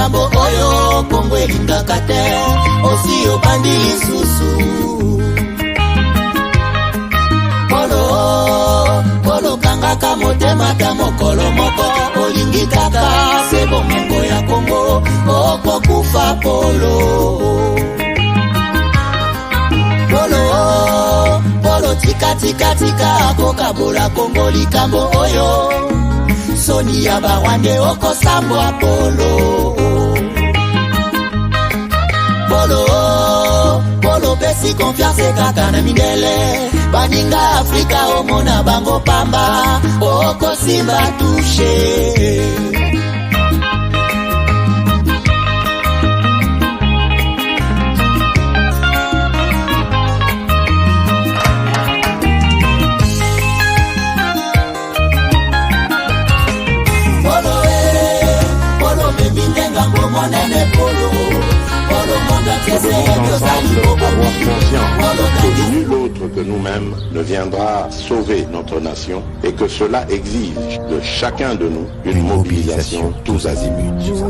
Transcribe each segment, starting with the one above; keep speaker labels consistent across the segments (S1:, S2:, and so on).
S1: likambo oyo Kongo elingaka te osi obandi lisusu Polo kangaka motema ta mokolo moko olingi kaka se bomongo ya Kongo okokufa Polo tika akokabola Kongo likambo oyo soni ya barwande okosambwa Polo pesi confiance kaka na mindele baninga Afrika omona bango pamba okosimba touche
S2: Nul autre que nous-mêmes ne viendra sauver notre nation et que cela exige de chacun de nous une mobilisation tous azimuts.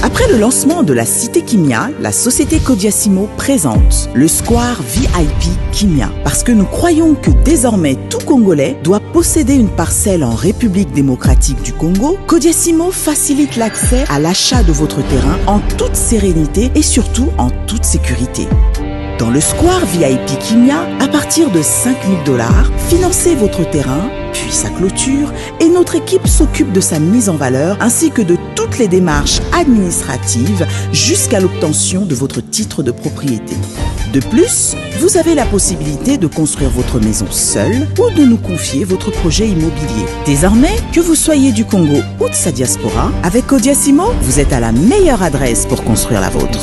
S3: Après le lancement de la Cité Kimia, la société Kodiasimo présente le Square VIP Kimia. Parce que nous croyons que désormais tout Congolais doit posséder une parcelle en République démocratique du Congo, Kodiasimo facilite l'accès à l'achat de votre terrain en toute sérénité et surtout en toute sécurité. Dans le Square VIP Kimia, à partir de 5 000 $, financez votre terrain, puis sa clôture, et notre équipe s'occupe de sa mise en valeur ainsi que de toutes les démarches administratives jusqu'à l'obtention de votre titre de propriété. De plus, vous avez la possibilité de construire votre maison seule ou de nous confier votre projet immobilier. Désormais, que vous soyez du Congo ou de sa diaspora, avec Kodiasimo, vous êtes à la meilleure adresse pour construire la vôtre.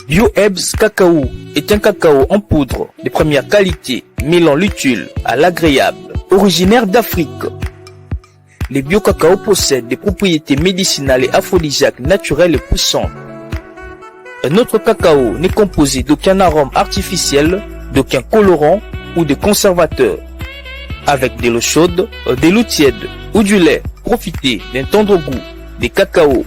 S4: BioEbs Cacao est un cacao en poudre de première qualité, mêlant l'utile à l'agréable, originaire d'Afrique. Les bio-cacao possèdent des propriétés médicinales et aphrodisiaques naturelles et puissantes. Un autre cacao n'est composé d'aucun arôme artificiel, d'aucun colorant ou de conservateur. Avec de l'eau chaude, de l'eau tiède ou du lait, profitez d'un tendre goût des cacao.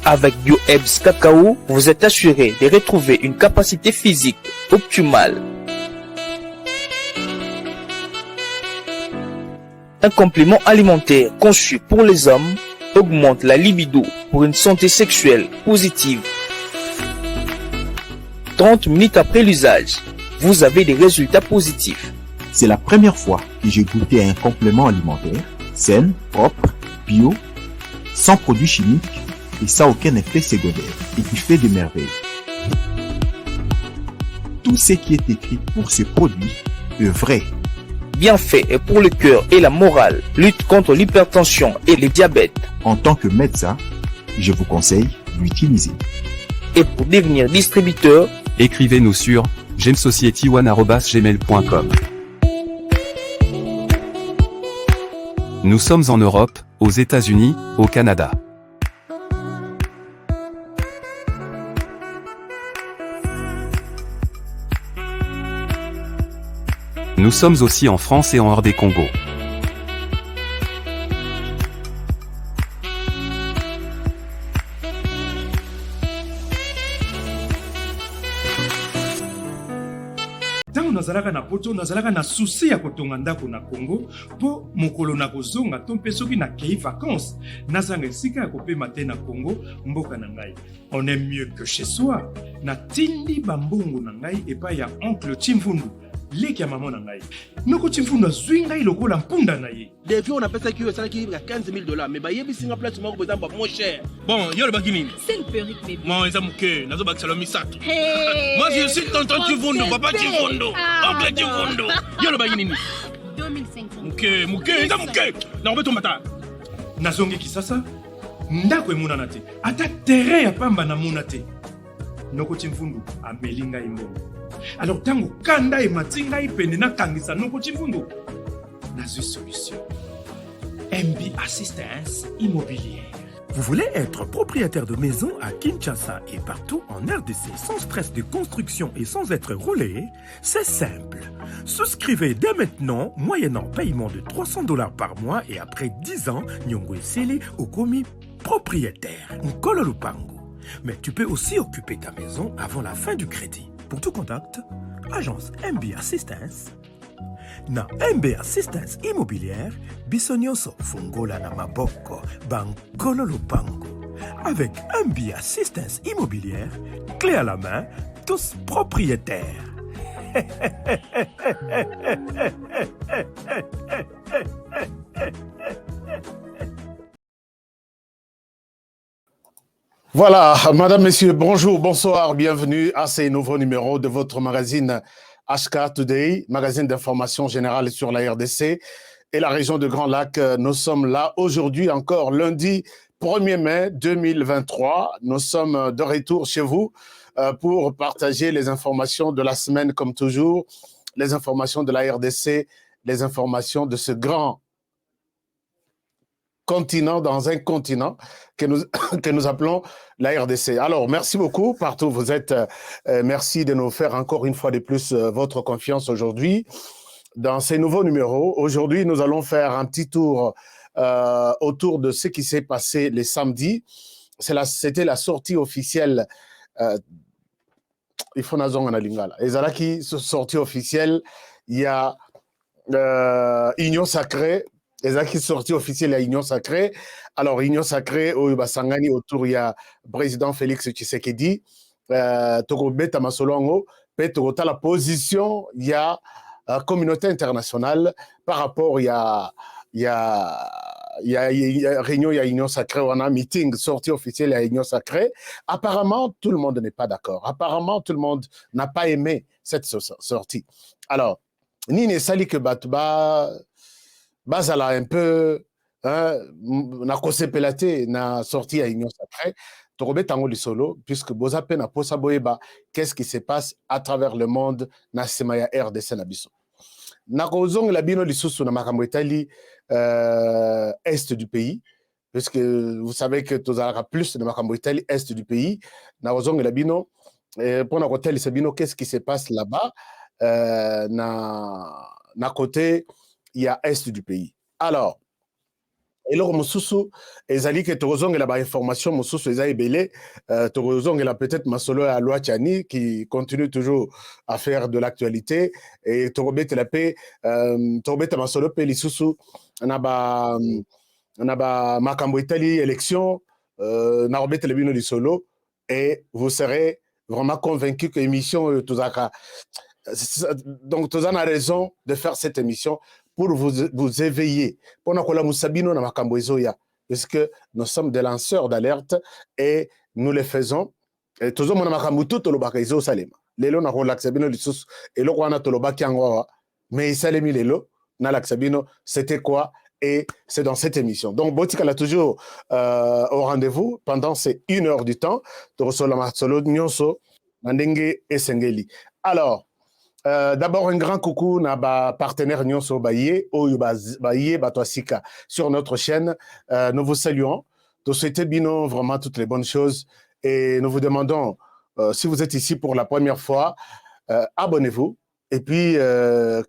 S4: Avec BioEbs Cacao, vous êtes assuré de retrouver une capacité physique optimale. Un complément alimentaire conçu pour les hommes augmente la libido pour une santé sexuelle positive. 30 minutes après l'usage, vous avez des résultats positifs.
S5: C'est la première fois que j'ai goûté un complément alimentaire sain, propre, bio, sans produits chimiques et sans aucun effet secondaire et qui fait des merveilles. Tout ce qui est écrit pour ce produit est vrai.
S4: Bien fait et pour le cœur et la morale, lutte contre l'hypertension et le diabète.
S5: En tant que médecin, je vous conseille d'utiliser.
S4: Et pour devenir distributeur,
S6: écrivez-nous sur gemsociety1@gmail.com. Nous sommes en Europe, aux États-Unis, au Canada. Nous sommes aussi en France et en hors des Congo.
S7: Tango nazalaka na poto nazalaka na souci ya kotonga ndako na Congo po mokolo na kozonga to mpe soki na kei vacances nazanga esika ya kopema te na Congo mboka na ngai. On est mieux que chez soi. Na tindi bambongo na ngai epai ya oncle Chimfundu. Leki ya maman na ngai. Noko Chimfundu azwi ngai lokola mpunda na ye.
S8: Depuis on appelle ça qui ça qui 15 000 $, mais bah yebi singa place moko bezamba moins cher.
S9: Bon, yo le bakini.
S10: C'est le perruque bébé.
S9: Moi eza muke, nazo bakisalo misato.
S10: Hey,
S9: moi je suis tonton Chimfundu, papa Chimfundu. Oncle Chimfundu. Yo le bakini.
S10: 2500.
S9: Muke, eza muke. Na obeto mata.
S7: Nazongi kisasa ndako emonana te. Ata terrain ya pamba na mona te. Noko Chimfundu ameli ngai mbongo. Alors tango kanda e matinga ipende na kangisa Noko Chimfundu nazwi solution. MB Assistance Immobilière.
S11: Vous voulez être propriétaire de maison à Kinshasa et partout en RDC sans stress de construction et sans être roulé? C'est simple. Souscrivez dès maintenant, moyennant paiement de $300 par mois et après 10 ans, Nyongo Eseli ou commis propriétaire. Nkolo Lupango. Mais tu peux aussi occuper ta maison avant la fin du crédit. Pour tout contact, agence MB Assistance. Na MB Assistance Immobilière, Bissonioso Fungola na Maboko, Bankolo Lupango. Avec MB Assistance Immobilière, clé à la main, tous propriétaires.
S12: Voilà, madame, messieurs, bonjour, bonsoir, bienvenue à ces nouveaux numéros de votre magazine HK Today, magazine d'information générale sur la RDC et la région de Grand Lac. Nous sommes là aujourd'hui encore, lundi 1er mai 2023. Nous sommes de retour chez vous pour partager les informations de la semaine comme toujours, les informations de la RDC, les informations de ce grand continent dans un continent que nous appelons la RDC. Alors, merci beaucoup partout où vous êtes. Merci de nous faire encore une fois de plus votre confiance aujourd'hui dans ces nouveaux numéros. Aujourd'hui, nous allons faire un petit tour autour de ce qui s'est passé les samedis. C'était la sortie officielle. Il faut nazonga na lingala. Ezalaki sortie officielle. Il y a Union Sacrée. Ezaki sorti officiel à Union Sacrée. Alors, Union Sacrée, au Basangani, autour, il y a président Félix Tshisekedi, Togo Beta Masolongo, Petro, la position, il y a communauté internationale par rapport, il y a réunion, il y a Union Sacrée, on a meeting, sortie officielle à Union Sacrée. Apparemment, tout le monde n'est pas d'accord. Apparemment, tout le monde n'a pas aimé cette sortie. Alors, Nine Sali que Batba, Basala un peu, na kosepelate na sorti à Union Sacrée, Torobe Tango li solo, puisque Bozape na posa boeba, qu'est-ce qui se passe à travers le monde na semaya RDC na biso. Na kozong la bino li susu na makambo etali est du pays, puisque vous savez que tozalaka plus na makambo etali est du pays, na kozong la bino, pour na kotel sabino, qu'est-ce qui se passe là-bas, na côté il y a est du pays. Alors, et là, Moussoussou, ezali que Torozong la information, Moussoussou ezali belé, Torozong la peut-être Masolo à Loachani qui continue toujours à faire de l'actualité et Torobet la paix, Torobet Masolo pe Lissoussou, naba Makambo Italie élection, Narobet la bino Lissolo et vous serez vraiment convaincu que l'émission Tozaka. Donc, Tozan a raison de faire cette émission pour vous éveiller. Parce que nous sommes des lanceurs d'alerte et nous le faisons. Et tout le monde a c'était quoi? Et c'est dans cette émission. Donc, Botika l'a toujours au rendez-vous pendant ces 1 heure du temps. Alors, d'abord, un grand coucou à ma partenaire Nyonso Baye, Baye Batoasika, sur notre chaîne. Nous vous saluons. Nous souhaitons bien vraiment toutes les bonnes choses. Et nous vous demandons, si vous êtes ici pour la première fois, abonnez-vous. Et puis,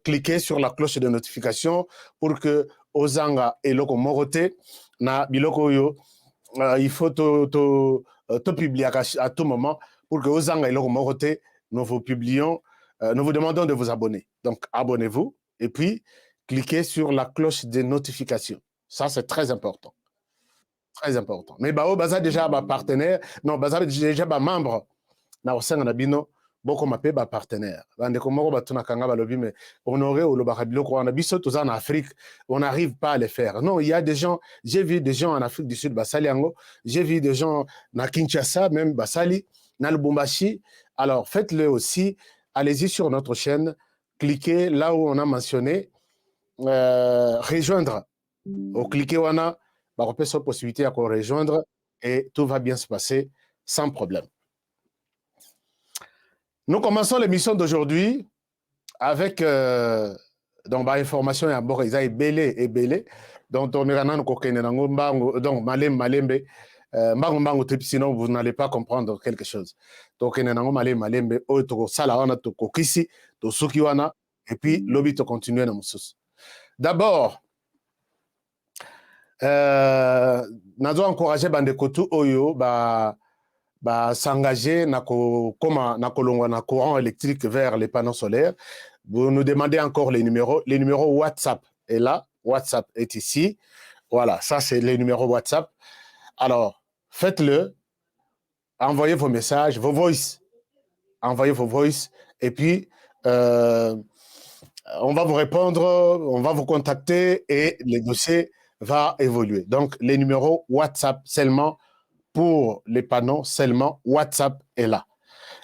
S12: cliquez sur la cloche de notification pour que Ozanga et Loko Morote, na Biloko Yo, il faut te publier à tout moment pour que Ozanga et Loko Morote, nous vous publions. Nous vous demandons de vous abonner. Donc, abonnez-vous et puis cliquez sur la cloche de notification. Ça, c'est très important. Très important. Mais Baza déjà ma partenaire, non, Baza déjà ma membre. Na osanga na bino boko mape ba partenaire. Bande ko moko batuna kanga balobi mais honoré au lobakabilo ko na biso toza en Afrique, on n'arrive pas à le faire. Non, il y a des gens, j'ai vu des gens en Afrique du Sud basali yango, j'ai vu des gens na Kinshasa même basali, na Lubumbashi. Alors, faites-le aussi. Allez-y sur notre chaîne, cliquez là où on a mentionné rejoindre. Au cliquez on a cette possibilité à rejoindre et tout va bien se passer sans problème. Nous commençons l'émission d'aujourd'hui avec donc information et belé donc on est donc malembe Sinon, vous n'allez pas comprendre quelque chose. Donc, et puis, lobby to continuer dans d'abord, nazo encourager bandekotu oyo s'engager na kolongwa na courant électrique vers les panneaux solaires. Vous nous demandez encore les numéros. Les numéros WhatsApp est là. WhatsApp est ici. Voilà, ça c'est les numéros WhatsApp. Alors, faites-le. Envoyez vos messages, vos voices. Envoyez vos voices. Et puis, on va vous répondre, on va vous contacter et le dossier va évoluer. Donc, les numéros WhatsApp seulement pour les panneaux, seulement WhatsApp est là.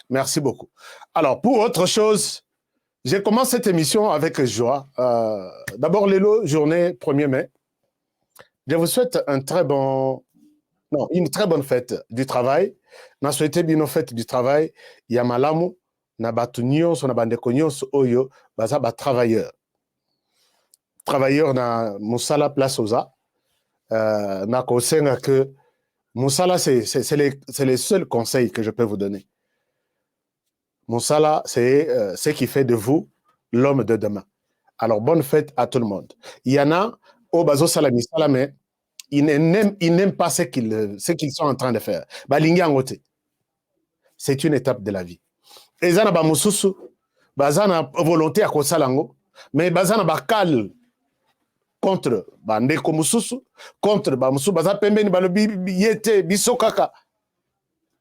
S12: Merci beaucoup. Alors, pour autre chose, j'ai commencé cette émission avec joie. D'abord, Lélo, journée 1er mai. Je vous souhaite une très bonne fête du travail. Je souhaite bien une fête du travail. Yamalamu, na batu nyonso na bandeko nyonso oyo baza ba travailleur na musala place oza na kosenga que musala c'est les seuls conseils que je peux vous donner. Musala c'est ce qui fait de vous l'homme de demain. Alors bonne fête à tout le monde. Il y en a au bazo sala misala mais ils n'aiment pas ce qu'ils sont en train de faire. Balingi angote. C'est une étape de la vie. Ezana ba mususu bazana volonté à kosalango mais bazana bakal contre bandeko mususu contre ba mususu baza pembeni balobi yete bisokaka.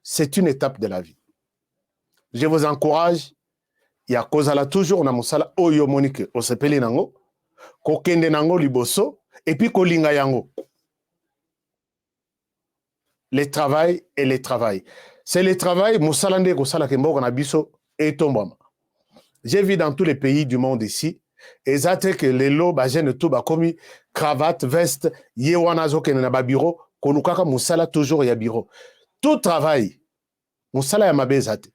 S12: C'est une étape de la vie. Je vous encourage ya kozala toujours na musala oyo monique osepeli nango kokende nango liboso et puis kolinga yango. Les travail et les travail. C'est le travail, Moussalande Kosala Kembo Nabiso et Tombama. J'ai vu dans tous les pays du monde ici, et ça que les lots, bagènes, tout, commis, cravate, veste, yewanazo kenaba bureau, konukaka Moussala toujours y a bureau. Tout travail, Moussala yamabe zate.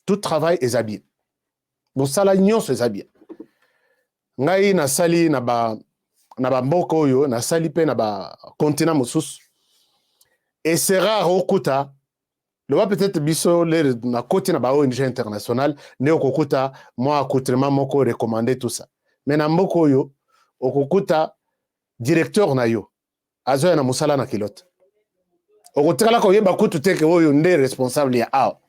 S12: Tout travail est habillé. Moussala nyon se habillé. Ngai na sali na ba mboko yo, na sali pe na ba continent mosus. Et c'est rare au Kouta, le va peut-être biso na côté na ba ONG international, ne okukuta moi accoutrement moko recommandé tout ça. Mais na mboko yo, okukuta directeur na yo, azo na musala na kilote. Okutikala ko yeba kutu teke oyo nde responsable ya ao.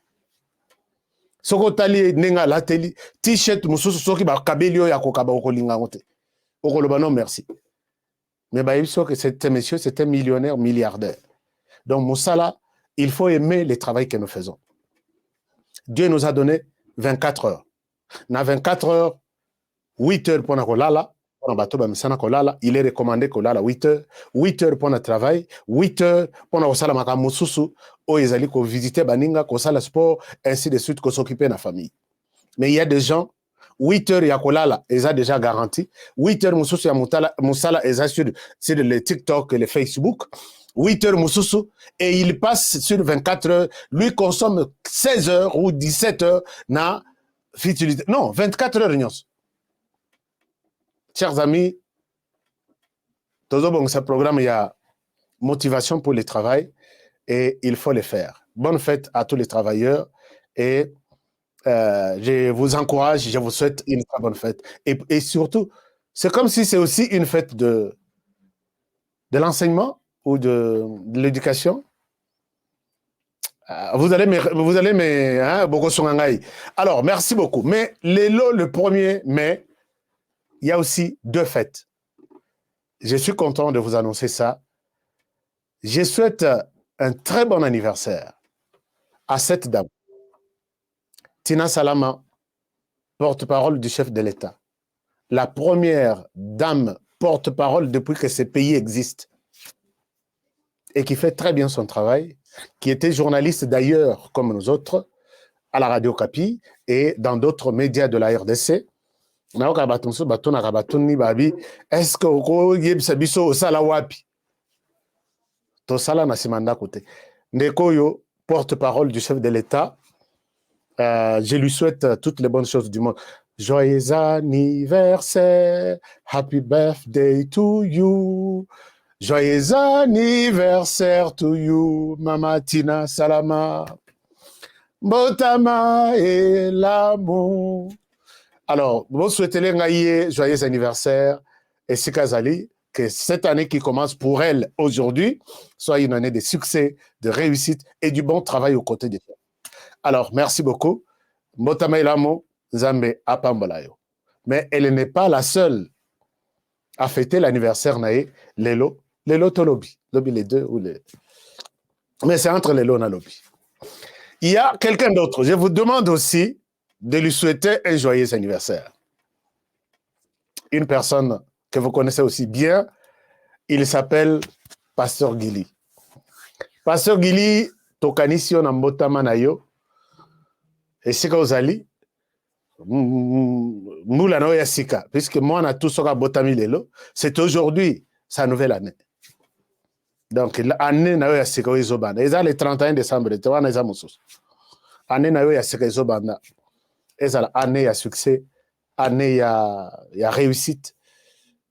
S12: Soko tali nenga la teli t-shirt mususu soki ba kabeli ya kokaba okolinga ngote. Okoloba non merci. Mais ba biso que cet monsieur c'était millionnaire, milliardaire. Donc, Moussala, il faut aimer le travail que nous faisons. Dieu nous a donné 24 heures. Dans 24 heures, 8 heures pour la kolala, il est recommandé kolala 8 heures. 8 heures pour le travail, 8 heures pour la sala makamususu, où ils allaient visiter Baninga, kosala sport, ainsi de suite, qu'on s'occuper de la famille. Mais il y a des gens, 8 heures ya kolala, ils ont déjà garanti. 8 heures mususu ya Moussala, ils ont sur le TikTok et le Facebook. 8 heures Moussoussou, et il passe sur 24 heures, lui consomme 16 heures ou 17 heures na futilité. Non, 24 heures, Nyos. Chers amis, ce programme, il y a motivation pour le travail et il faut le faire. Bonne fête à tous les travailleurs et je vous encourage, je vous souhaite une très bonne fête. Et surtout, c'est comme si c'est aussi une fête de l'enseignement ou de l'éducation. Vous allez me alors, merci beaucoup. Mais le 1er mai, il y a aussi 2 fêtes. Je suis content de vous annoncer ça. Je souhaite un très bon anniversaire à cette dame. Tina Salama, porte-parole du chef de l'État. La première dame porte-parole depuis que ce pays existe. Et qui fait très bien son travail, qui était journaliste d'ailleurs, comme nous autres, à la Radio Kapi et dans d'autres médias de la RDC. Est-ce que vous avez wapi? Tosala na simanda kote. Ndekoyo, porte-parole du chef de l'État, je lui souhaite toutes les bonnes choses du monde. Joyeux anniversaire, happy birthday to you. Joyeux anniversaire to you, Mama Tina Salama. Botama et l'amour. Alors, vous souhaitez les joyeux anniversaire et Sikazali, que cette année qui commence pour elle aujourd'hui soit une année de succès, de réussite et du bon travail aux côtés des femmes. Alors, merci beaucoup. Botama et l'amour, Zambe Apambolayo. Mais elle n'est pas la seule à fêter l'anniversaire naé, Lelo Tolobi. Lobi les deux ou les. Mais c'est entre Lelo et Lobi. Il y a quelqu'un d'autre. Je vous demande aussi de lui souhaiter un joyeux anniversaire. Une personne que vous connaissez aussi bien, il s'appelle Pasteur Gili. Pasteur Gili, Tokanisio Nambota Manayo, et Sika Ozali, Moula Noya Sika, puisque moi, on a tout ça Botami Lelo, c'est aujourd'hui sa nouvelle année. Donc, l'année Naoya Sika Izobanda. Et ça, le 31 décembre, tu vois, Naza Moussous. Année Naoya Sika Izobanda. Et ça, année à succès, année à réussite.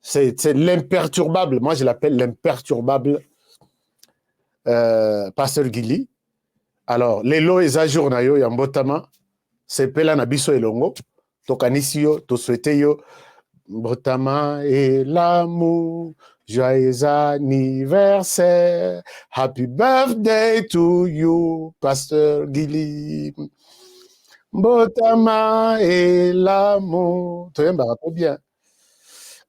S12: C'est l'imperturbable, moi je l'appelle l'imperturbable Pasteur Gili. Alors, les lois et ajours na yo yambotama, c'est pela na biso elongo, tokanisio, to souhaité yo, botama et l'amour, joyeux anniversaire, happy birthday to you, Pasteur Gili. Botama et l'amour, tu trop bien.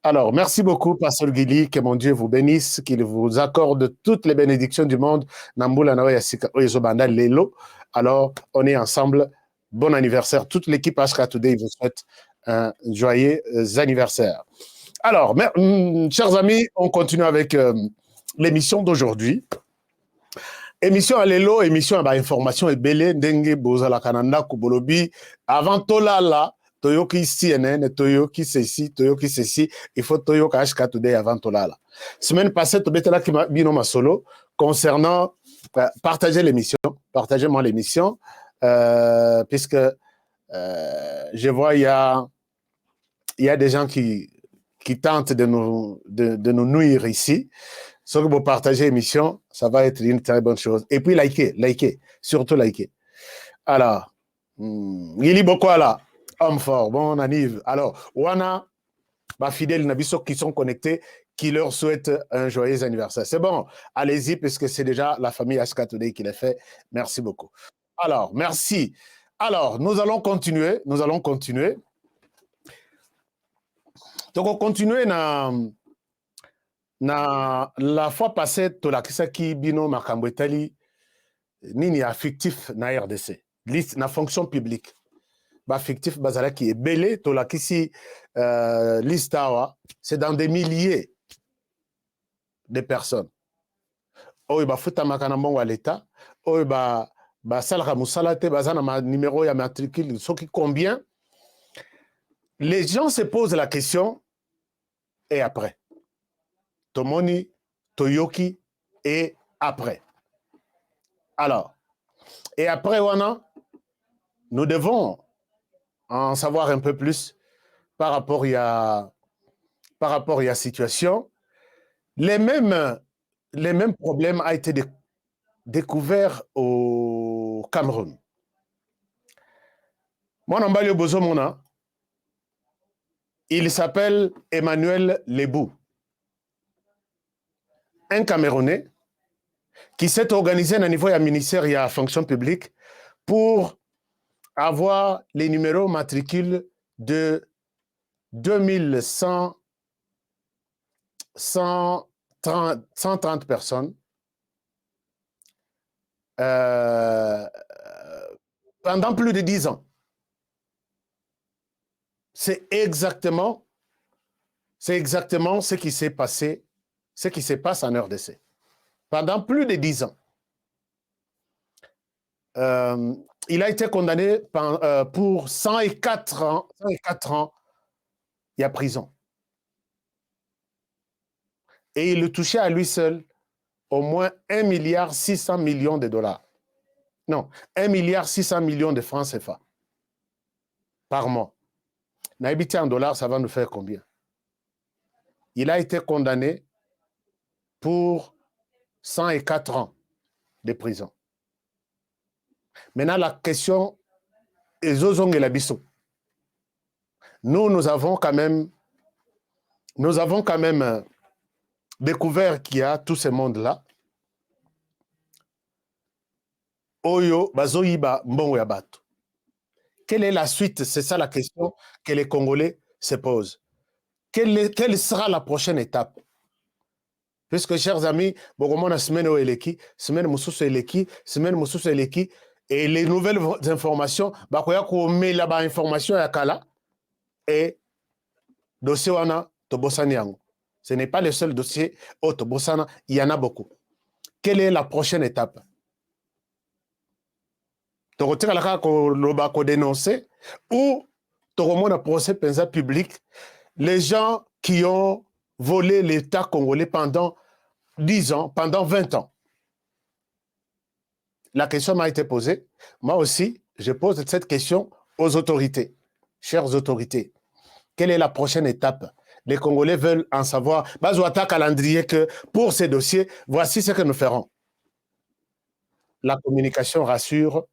S12: Alors, merci beaucoup, Pasteur Gili, que mon Dieu vous bénisse, qu'il vous accorde toutes les bénédictions du monde. Nambula Naoya Sika Oyezobanda Lelo. Alors, on est ensemble. Bon anniversaire. Toute l'équipe HK Today vous souhaite un joyeux anniversaire. Alors, chers amis, on continue avec l'émission d'aujourd'hui. Émission à Lelo, émission à information et belé, Dengue, Bozala Kananda, Kubolobi. Avant Tolala, Toyoki CNN, Toyoki ceci, Toyoki ceci, il faut Toyoki HK Today avant Tolala. Semaine passée, Tobetela qui m'a bino ma solo concernant partager l'émission, partagez-moi l'émission, puisque je vois il y a des gens qui tentent de nous nuire ici. Si vous partagez l'émission, ça va être une très bonne chose. Et puis likez, surtout likez. Alors, Yili Bokwala, homme fort, bon anniv. Alors, Wana, ma fidèle Nabiso qui sont connectés, qui leur souhaitent un joyeux anniversaire. C'est bon, allez-y, puisque c'est déjà la famille HK Today qui l'a fait. Merci beaucoup. Alors, merci. Alors, nous allons continuer. Donc, on continue na la fois passée, tolakisaki bino makambo etali nini affectif na RDC. Liste na fonction publique. Ba fictif bazala qui est belé tolakisi liste awa, c'est dans des milliers de personnes. Oyo ba futa makana mbongo à l'état, oyo ba salaka musalate bazana ma numéro ya matricule, soki combien. Les gens se posent la question et après. Tomoni, Toyoki et après. Alors, et après, Wana, nous devons en savoir un peu plus par rapport à la situation. Les mêmes problèmes ont été découverts au Cameroun. Moi, Nambalio Bozomona, il s'appelle Emmanuel Lebou. Un Camerounais qui s'est organisé à un niveau du ministère de la fonction publique pour avoir les numéros matricules de 130 personnes pendant plus de 10 ans. C'est exactement ce qui s'est passé, ce qui se passe en RDC. Pendant plus de 10 ans. Il a été condamné pour 104 ans, il y a prison. Et il le touchait à lui seul au moins 1,6 milliard de dollars. Non, 1,6 milliard de francs CFA par mois. N'habité en dollars, ça va nous faire combien? Il a été condamné pour 104 ans de prison. Maintenant, la question est Zozong et l'Abisso. Nous avons quand même découvert qu'il y a tout ce monde-là. Oyo, Bazoïba, Mbongo Yabato. Quelle est la suite? C'est ça la question que les Congolais se posent. Quelle sera la prochaine étape? Puisque, chers amis, Bogomona semaine Eleki, semaine Moussous Eleki, semaine Moussous Eleki, et les nouvelles informations, Bakoya ko met là-bas information à Kala, et dossier wana Tobosani Yango. Ce n'est pas le seul dossier au Tobosana, il y en a beaucoup. Quelle est la prochaine étape? Torotika la ko loba ko dénoncer ou Toromona procès pensa public les gens qui ont volé l'État congolais pendant 10 ans, pendant 20 ans. La question m'a été posée. Moi aussi, je pose cette question aux autorités. Chères autorités, quelle est la prochaine étape? Les Congolais veulent en savoir. Bazouata calendrier que pour ces dossiers, voici ce que nous ferons. La communication rassure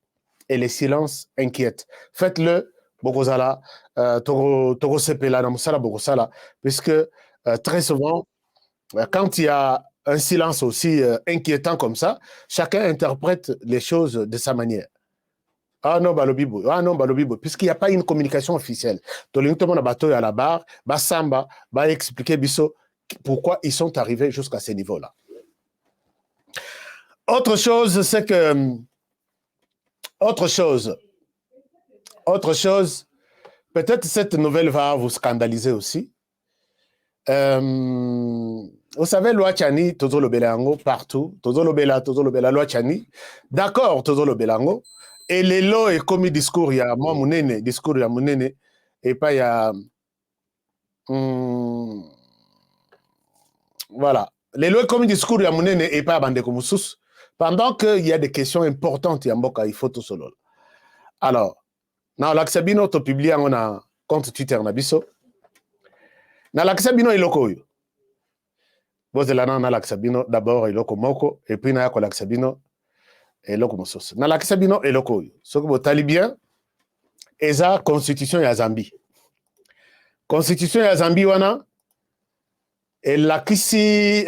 S12: et les silences inquiètent. Faites-le, Bogozala, Togo Sepela, Namusala, Bogosala, puisque très souvent, quand il y a un silence aussi inquiétant comme ça, chacun interprète les choses de sa manière. Ah non, Balobibo, puisqu'il n'y a pas une communication officielle. Tout le monde a bateau à la barre, Samba, va expliquer Bisso pourquoi ils sont arrivés jusqu'à ce niveau-là. Autre chose, c'est que autre chose, peut-être cette nouvelle va vous scandaliser aussi. Vous savez, loi Tchani, Tozo le Belango, partout, Tozo le Bela, loi Tchani, d'accord, Tozo le Belango, et les lois et comme discours, il y a moi, Mounene, discours, il y a Mounene, et pas il y a. Voilà. Les lois comme discours, il y a Mounene, et pas Bandeko Moussous. Pendant qu'il y a des questions importantes, il y a Mboka, il faut tout solo. Alors, dans l'Axabino, tu publies un compte Twitter, Nabiso. Dans l'Axabino, il y a le Vous êtes là dans l'Axabino, d'abord, il y a Moko, et puis il y a l'Axabino, et le Moussous. Dans l'Axabino, il y a le Ce que vous talibien, et ça, constitution ya Zambie. Constitution ya Zambie, wana, et la Kisi.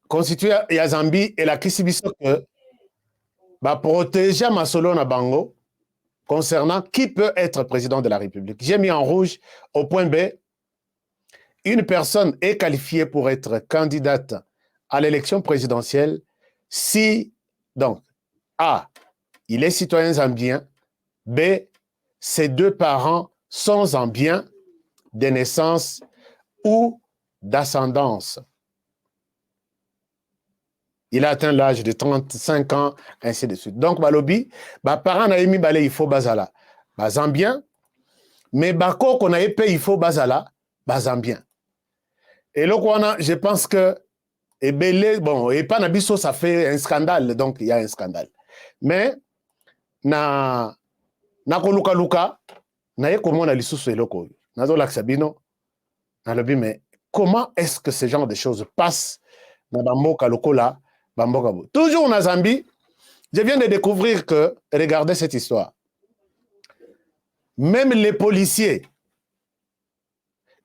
S12: Constitué ya Zambie et la Kisibiso que va protéger Masolo na Bango concernant qui peut être président de la République. J'ai mis en rouge au point B, une personne est qualifiée pour être candidate à l'élection présidentielle si, donc, A, il est citoyen zambien, B, ses deux parents sont zambiens de naissance ou d'ascendance. Il a atteint l'âge de 35 ans, ainsi de suite. Donc, Balobi, parents n'a émis balé, il faut Bazala. Zambien, mais Bako qu'on a épais, il faut Bazala, Zambien. Et là, je pense que, et Belé, bon, et pas Nabiso, ça fait un scandale, donc il y a un scandale. Mais, na Koluka Luka, na comment na l'issue sur loko. Na zo laksabino, na lobi, mais comment est-ce que ce genre de choses passent dans Bamboka Lokola? Toujours en Zambie, je viens de découvrir que, regardez cette histoire, même les policiers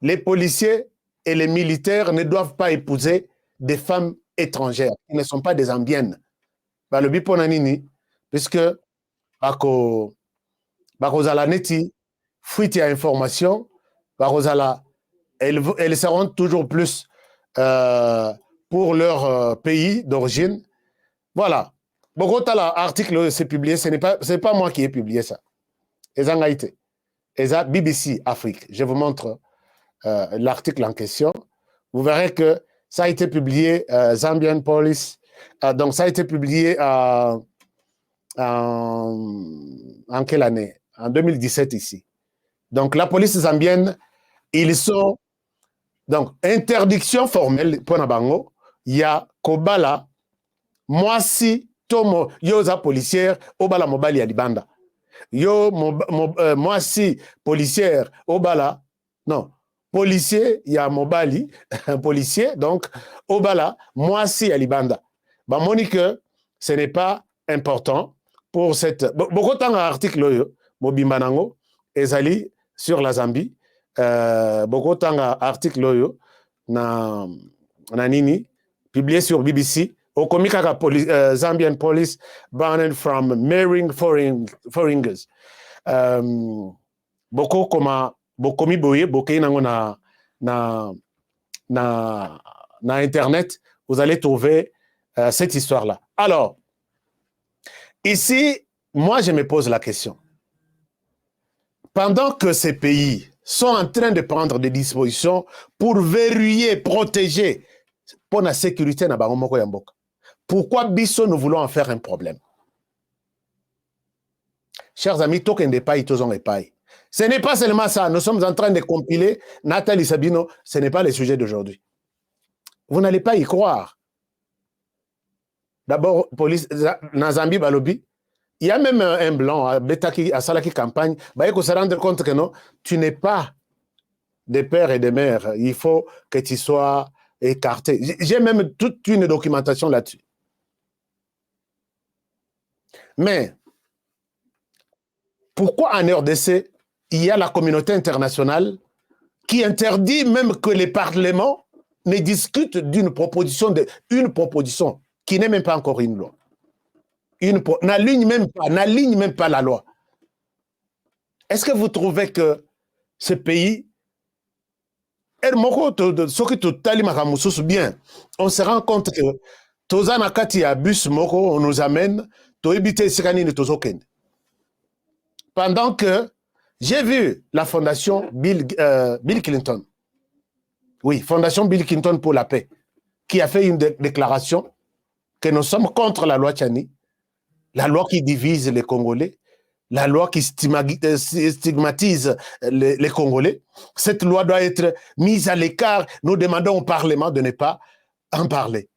S12: et les militaires ne doivent pas épouser des femmes étrangères, qui ne sont pas des Zambiennes. Le biponanini, puisque Bako Zala Neti, fuite à information, Bako Zala, elles seront toujours plus pour leur pays d'origine. Voilà. Bogota, l'article s'est publié, ce n'est pas moi qui ai publié ça. Ezangaïté. Eza BBC Afrique. Je vous montre l'article en question. Vous verrez que ça a été publié, Zambian Police. Donc, ça a été publié en quelle année? En 2017 ici. Donc, la police zambienne, ils sont. Donc, interdiction formelle pour Nabango. Il y a Kobala, Mwasi, Tomo, Yoza policière, Obala Mobali Alibanda. Yo, Mwasi policière, Obala, non, policier, il y a Mobali, un policier, donc, Obala, moi si à Libanda. Bah, Monique, ce n'est pas important pour cette. Beaucoup de temps, article, Mobimbanango, Ezali, sur la Zambie, beaucoup de temps, article, na Nini, publié sur BBC, au comique Zambian police banned from marrying foreigners. Beaucoup comme bokomi boye boké nango na internet, vous allez trouver cette histoire-là. Alors, ici, moi je me pose la question. Pendant que ces pays sont en train de prendre des dispositions pour verrouiller, protéger pour la sécurité na bango moko ya mboka, pourquoi biso nous voulons en faire un problème? Chers amis, token de paille, tozon et paille. Ce n'est pas seulement ça. Nous sommes en train de compiler Nathalie Sabino. Ce n'est pas le sujet d'aujourd'hui. Vous n'allez pas y croire. D'abord, police, Nazambi Balobi, il y a même un blanc, à Salaki campagne, il faut se rendre compte que non, tu n'es pas de père et de mère. Il faut que tu sois écarté. J'ai même toute une documentation là-dessus. Mais, pourquoi en RDC, il y a la communauté internationale qui interdit même que les parlements ne discutent d'une proposition, proposition qui n'est même pas encore une loi. N'aligne même pas la loi. Est-ce que vous trouvez que ce pays, bien, on se rend compte que Tozana Kati Abus Moko, on nous amène, pendant que j'ai vu la fondation Bill Clinton, oui, fondation Bill Clinton pour la paix, qui a fait une déclaration que nous sommes contre la loi Tchani, la loi qui divise les Congolais, la loi qui stigmatise les Congolais. Cette loi doit être mise à l'écart. Nous demandons au Parlement de ne pas en parler.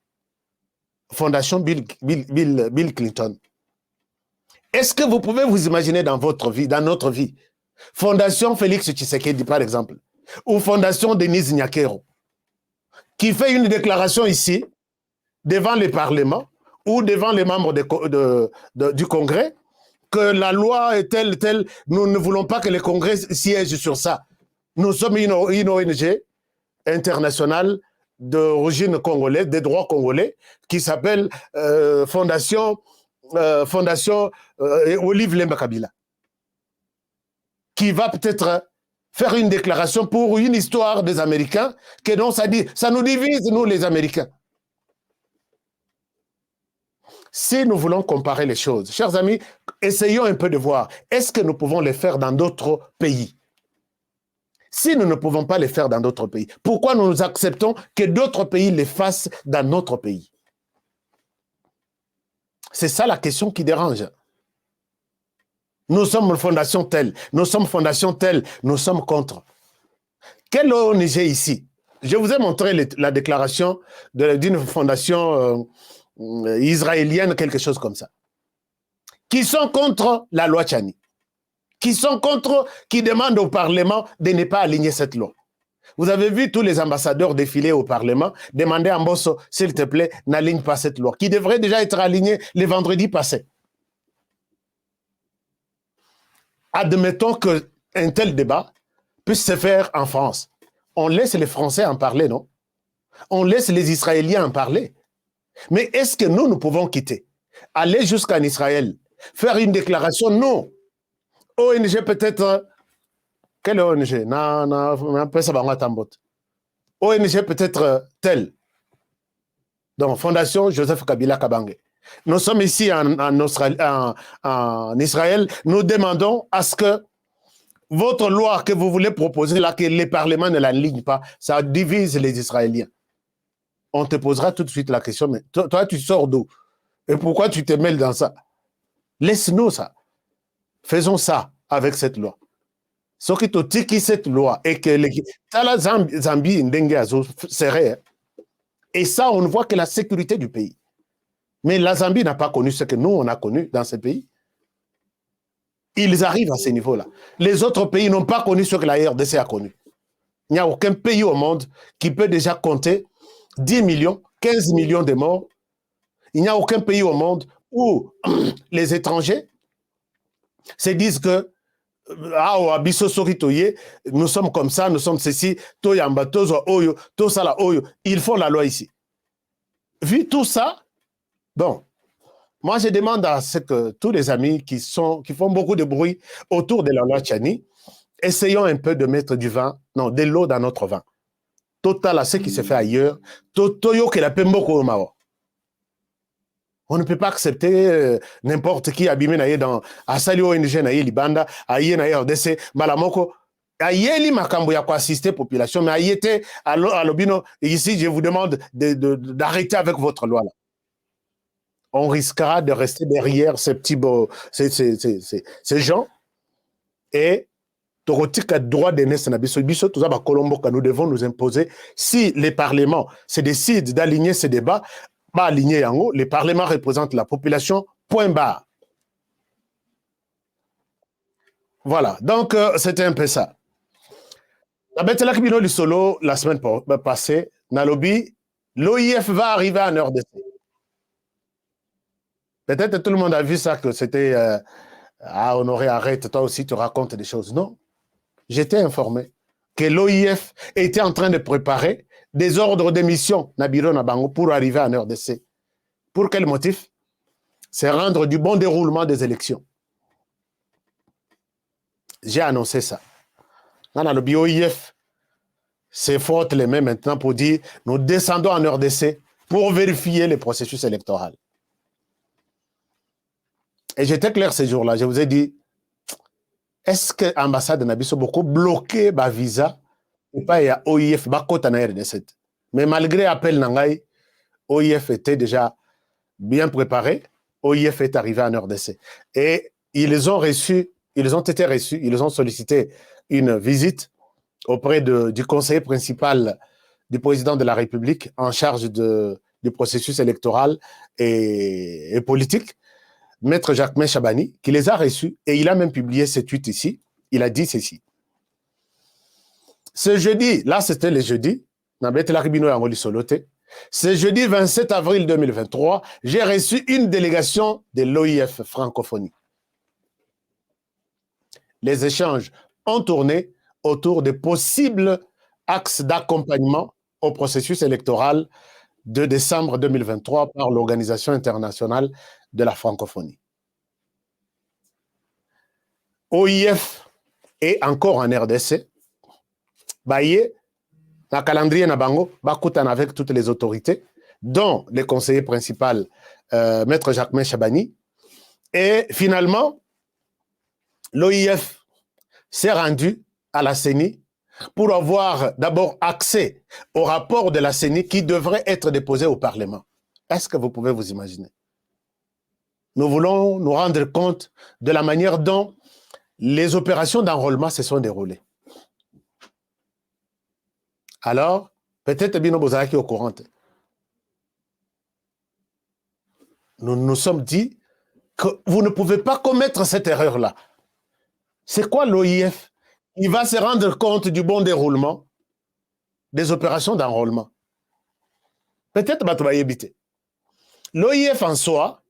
S12: Fondation Bill Clinton. Est-ce que vous pouvez vous imaginer dans votre vie, dans notre vie, Fondation Félix Tshisekedi, par exemple, ou Fondation Denise Nyakero, qui fait une déclaration ici, devant le Parlement, ou devant les membres du Congrès, que la loi est telle, nous ne voulons pas que le Congrès siège sur ça. Nous sommes une ONG internationale d'origine congolaise, des droits congolais, qui s'appelle Fondation Olive Lemba Kabila, qui va peut-être faire une déclaration pour une histoire des Américains, que non, ça nous divise, nous les Américains. Si nous voulons comparer les choses, chers amis, essayons un peu de voir, est-ce que nous pouvons les faire dans d'autres pays? Si nous ne pouvons pas les faire dans d'autres pays, pourquoi nous acceptons que d'autres pays les fassent dans notre pays? C'est ça la question qui dérange. Nous sommes fondation telle, nous sommes fondation telle, nous sommes contre. Quelle ONG ici? Je vous ai montré la déclaration d'une fondation israélienne, quelque chose comme ça, qui sont contre la loi Tchani, qui demandent au Parlement de ne pas aligner cette loi. Vous avez vu tous les ambassadeurs défiler au Parlement, demander à Mbosso, s'il te plaît, n'aligne pas cette loi, qui devrait déjà être alignée le vendredi passé. Admettons qu'un tel débat puisse se faire en France. On laisse les Français en parler, non? On laisse les Israéliens en parler. Mais est-ce que nous pouvons quitter, aller jusqu'en Israël, faire une déclaration? Non. ONG peut-être... Quelle ONG? ONG peut-être telle. Donc, Fondation Joseph Kabila Kabange. Nous sommes ici en Israël. Nous demandons à ce que votre loi que vous voulez proposer, là, que les parlements ne l'alignent pas, ça divise les Israéliens. On te posera tout de suite la question, mais toi, tu sors d'où? Et pourquoi tu te mêles dans ça? Laisse-nous ça. Faisons ça avec cette loi. Ce qui te tiki cette loi et que la Zambie serait. Et ça, on ne voit que la sécurité du pays. Mais la Zambie n'a pas connu ce que nous, on a connu dans ce pays. Ils arrivent à ce niveau-là. Les autres pays n'ont pas connu ce que la RDC a connu. Il n'y a aucun pays au monde qui peut déjà compter 10 millions, 15 millions de morts. Il n'y a aucun pays au monde où les étrangers se disent que nous sommes comme ça, nous sommes ceci, ils font la loi ici. Vu tout ça, bon, moi je demande à ce que tous les amis qui font beaucoup de bruit autour de la loi Tchani, essayons un peu de mettre de l'eau dans notre vin. Total à ce qui se fait ailleurs, on ne peut pas accepter n'importe qui abîmé dans Asali ONG naïe Libanda, aïe naïe RDC, Malamoko, aïe li makambo ya ko assister population, mais aïe était à l'obino. Ici, je vous demande d'arrêter avec votre loi là. On risquera de rester derrière ces petits ces gens et Torotika droit de naissance nous devons nous imposer. Si les parlements se décident d'aligner ces débats, pas aligner en haut, les parlements représentent la population, point barre. Voilà, donc c'était un peu ça. La semaine passée, Nalobi, l'OIF va arriver en RDC. Peut-être tout le monde a vu ça, que c'était Honoré, arrête, toi aussi tu racontes des choses. Non, j'étais informé que l'OIF était en train de préparer des ordres de mission Nabiro Nabango pour arriver en RDC. Pour quel motif? C'est rendre du bon déroulement des élections. J'ai annoncé ça. Dans le BOIF, c'est faute les mains maintenant pour dire nous descendons en RDC pour vérifier les processus électoraux. Et j'étais clair ce jour-là. Je vous ai dit, est-ce que l'ambassade de Nabiso beaucoup bloqué ma visa et pas il y a OIF bakota na RDC. Mais malgré l'appel Nangai, OIF était déjà bien préparé. OIF est arrivé en RDC. Et ils ont été reçus, ils ont sollicité une visite auprès du conseiller principal du président de la République en charge du processus électoral et politique, Maître Jacquemain Chabani, qui les a reçus et il a même publié ce tweet ici. Il a dit ceci. Ce jeudi, là c'était le jeudi, ce jeudi 27 avril 2023, j'ai reçu une délégation de l'OIF francophonie. Les échanges ont tourné autour de possibles axes d'accompagnement au processus électoral de décembre 2023 par l'Organisation internationale de la francophonie. OIF est encore en RDC. Baye, la calendrier Nabango, Bakoutan avec toutes les autorités, dont le conseiller principal, Maître Jacquemain Chabani. Et finalement, l'OIF s'est rendu à la CENI pour avoir d'abord accès au rapport de la CENI qui devrait être déposé au Parlement. Est-ce que vous pouvez vous imaginer? Nous voulons nous rendre compte de la manière dont les opérations d'enrôlement se sont déroulées. Alors, peut-être Bino Bozaraki au courant. Nous nous sommes dit que vous ne pouvez pas commettre cette erreur-là. C'est quoi l'OIF? Il va se rendre compte du bon déroulement des opérations d'enrôlement. Peut-être que vous va y éviter. L'OIF en soi,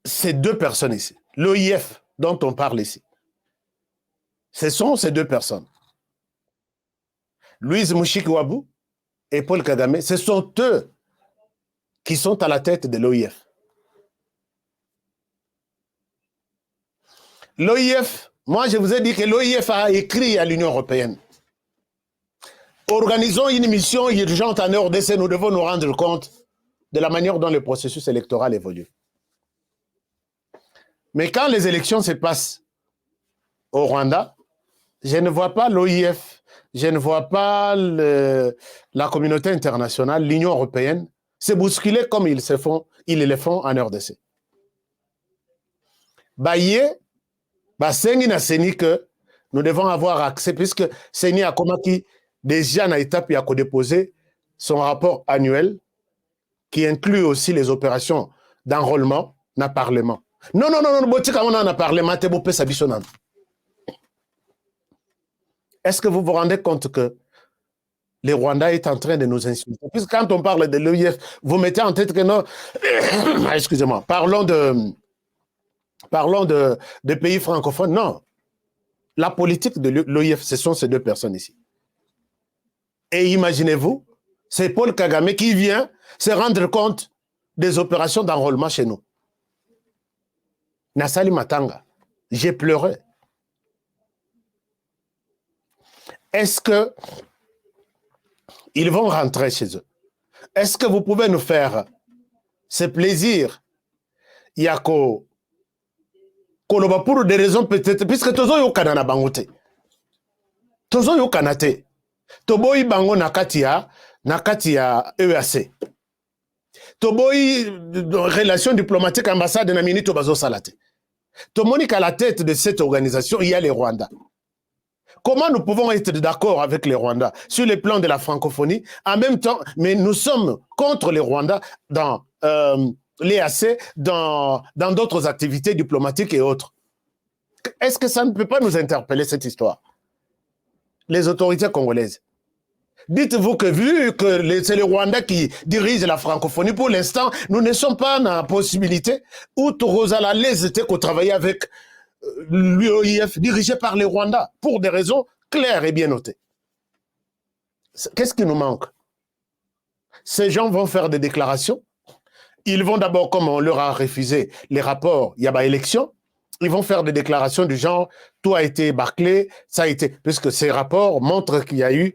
S12: c'est deux personnes ici. L'OIF dont on parle ici. Ce sont ces deux personnes. Louise Mouchik-Ouabou et Paul Kagame, ce sont eux qui sont à la tête de l'OIF. L'OIF, moi je vous ai dit que l'OIF a écrit à l'Union européenne. Organisons une mission urgente en RDC, nous devons nous rendre compte de la manière dont le processus électoral évolue. Mais quand les élections se passent au Rwanda, je ne vois pas l'OIF, je ne vois pas la communauté internationale, l'Union européenne, se bousculer comme ils le font en RDC. Baye, Sengi na Seni que nous devons avoir accès, puisque Seni a commencé déjà dans l'étape à déposer son rapport annuel qui inclut aussi les opérations d'enrôlement dans le Parlement. Non, Parlement, Est-ce que vous vous rendez compte que le Rwanda est en train de nous insulter? Puisque quand on parle de l'OIF, vous mettez en tête que non... Excusez-moi. Parlons de pays francophones. Non. La politique de l'OIF, ce sont ces deux personnes ici. Et imaginez-vous, c'est Paul Kagame qui vient se rendre compte des opérations d'enrôlement chez nous. Nassali Matanga, j'ai pleuré. Est-ce que ils vont rentrer chez eux? Est-ce que vous pouvez nous faire ce plaisir? Yako Koloba pour des raisons peut-être, puisque tozo yo kanana bangote. Tozo yo kanate. Toboyi bango nakatia EAC. Toboyi relation diplomatique ambassade na minito bazo salate. Tomonique à la tête de cette organisation, il y a les Rwandais. Comment nous pouvons être d'accord avec les Rwandais sur le plan de la francophonie, en même temps, mais nous sommes contre les Rwandais dans l'EAC, dans d'autres activités diplomatiques et autres. Est-ce que ça ne peut pas nous interpeller, cette histoire? Les autorités congolaises. Dites-vous que vu que c'est les Rwandais qui dirigent la francophonie, pour l'instant, nous ne sommes pas dans la possibilité où Torozala les était qu'on travaillait avec l'UOIF dirigé par les Rwandais, pour des raisons claires et bien notées. Qu'est-ce qui nous manque? Ces gens vont faire des déclarations. Ils vont d'abord, comme on leur a refusé les rapports, il y a pas élection, ils vont faire des déclarations du genre, tout a été bâclé, ça a été, puisque ces rapports montrent qu'il y a eu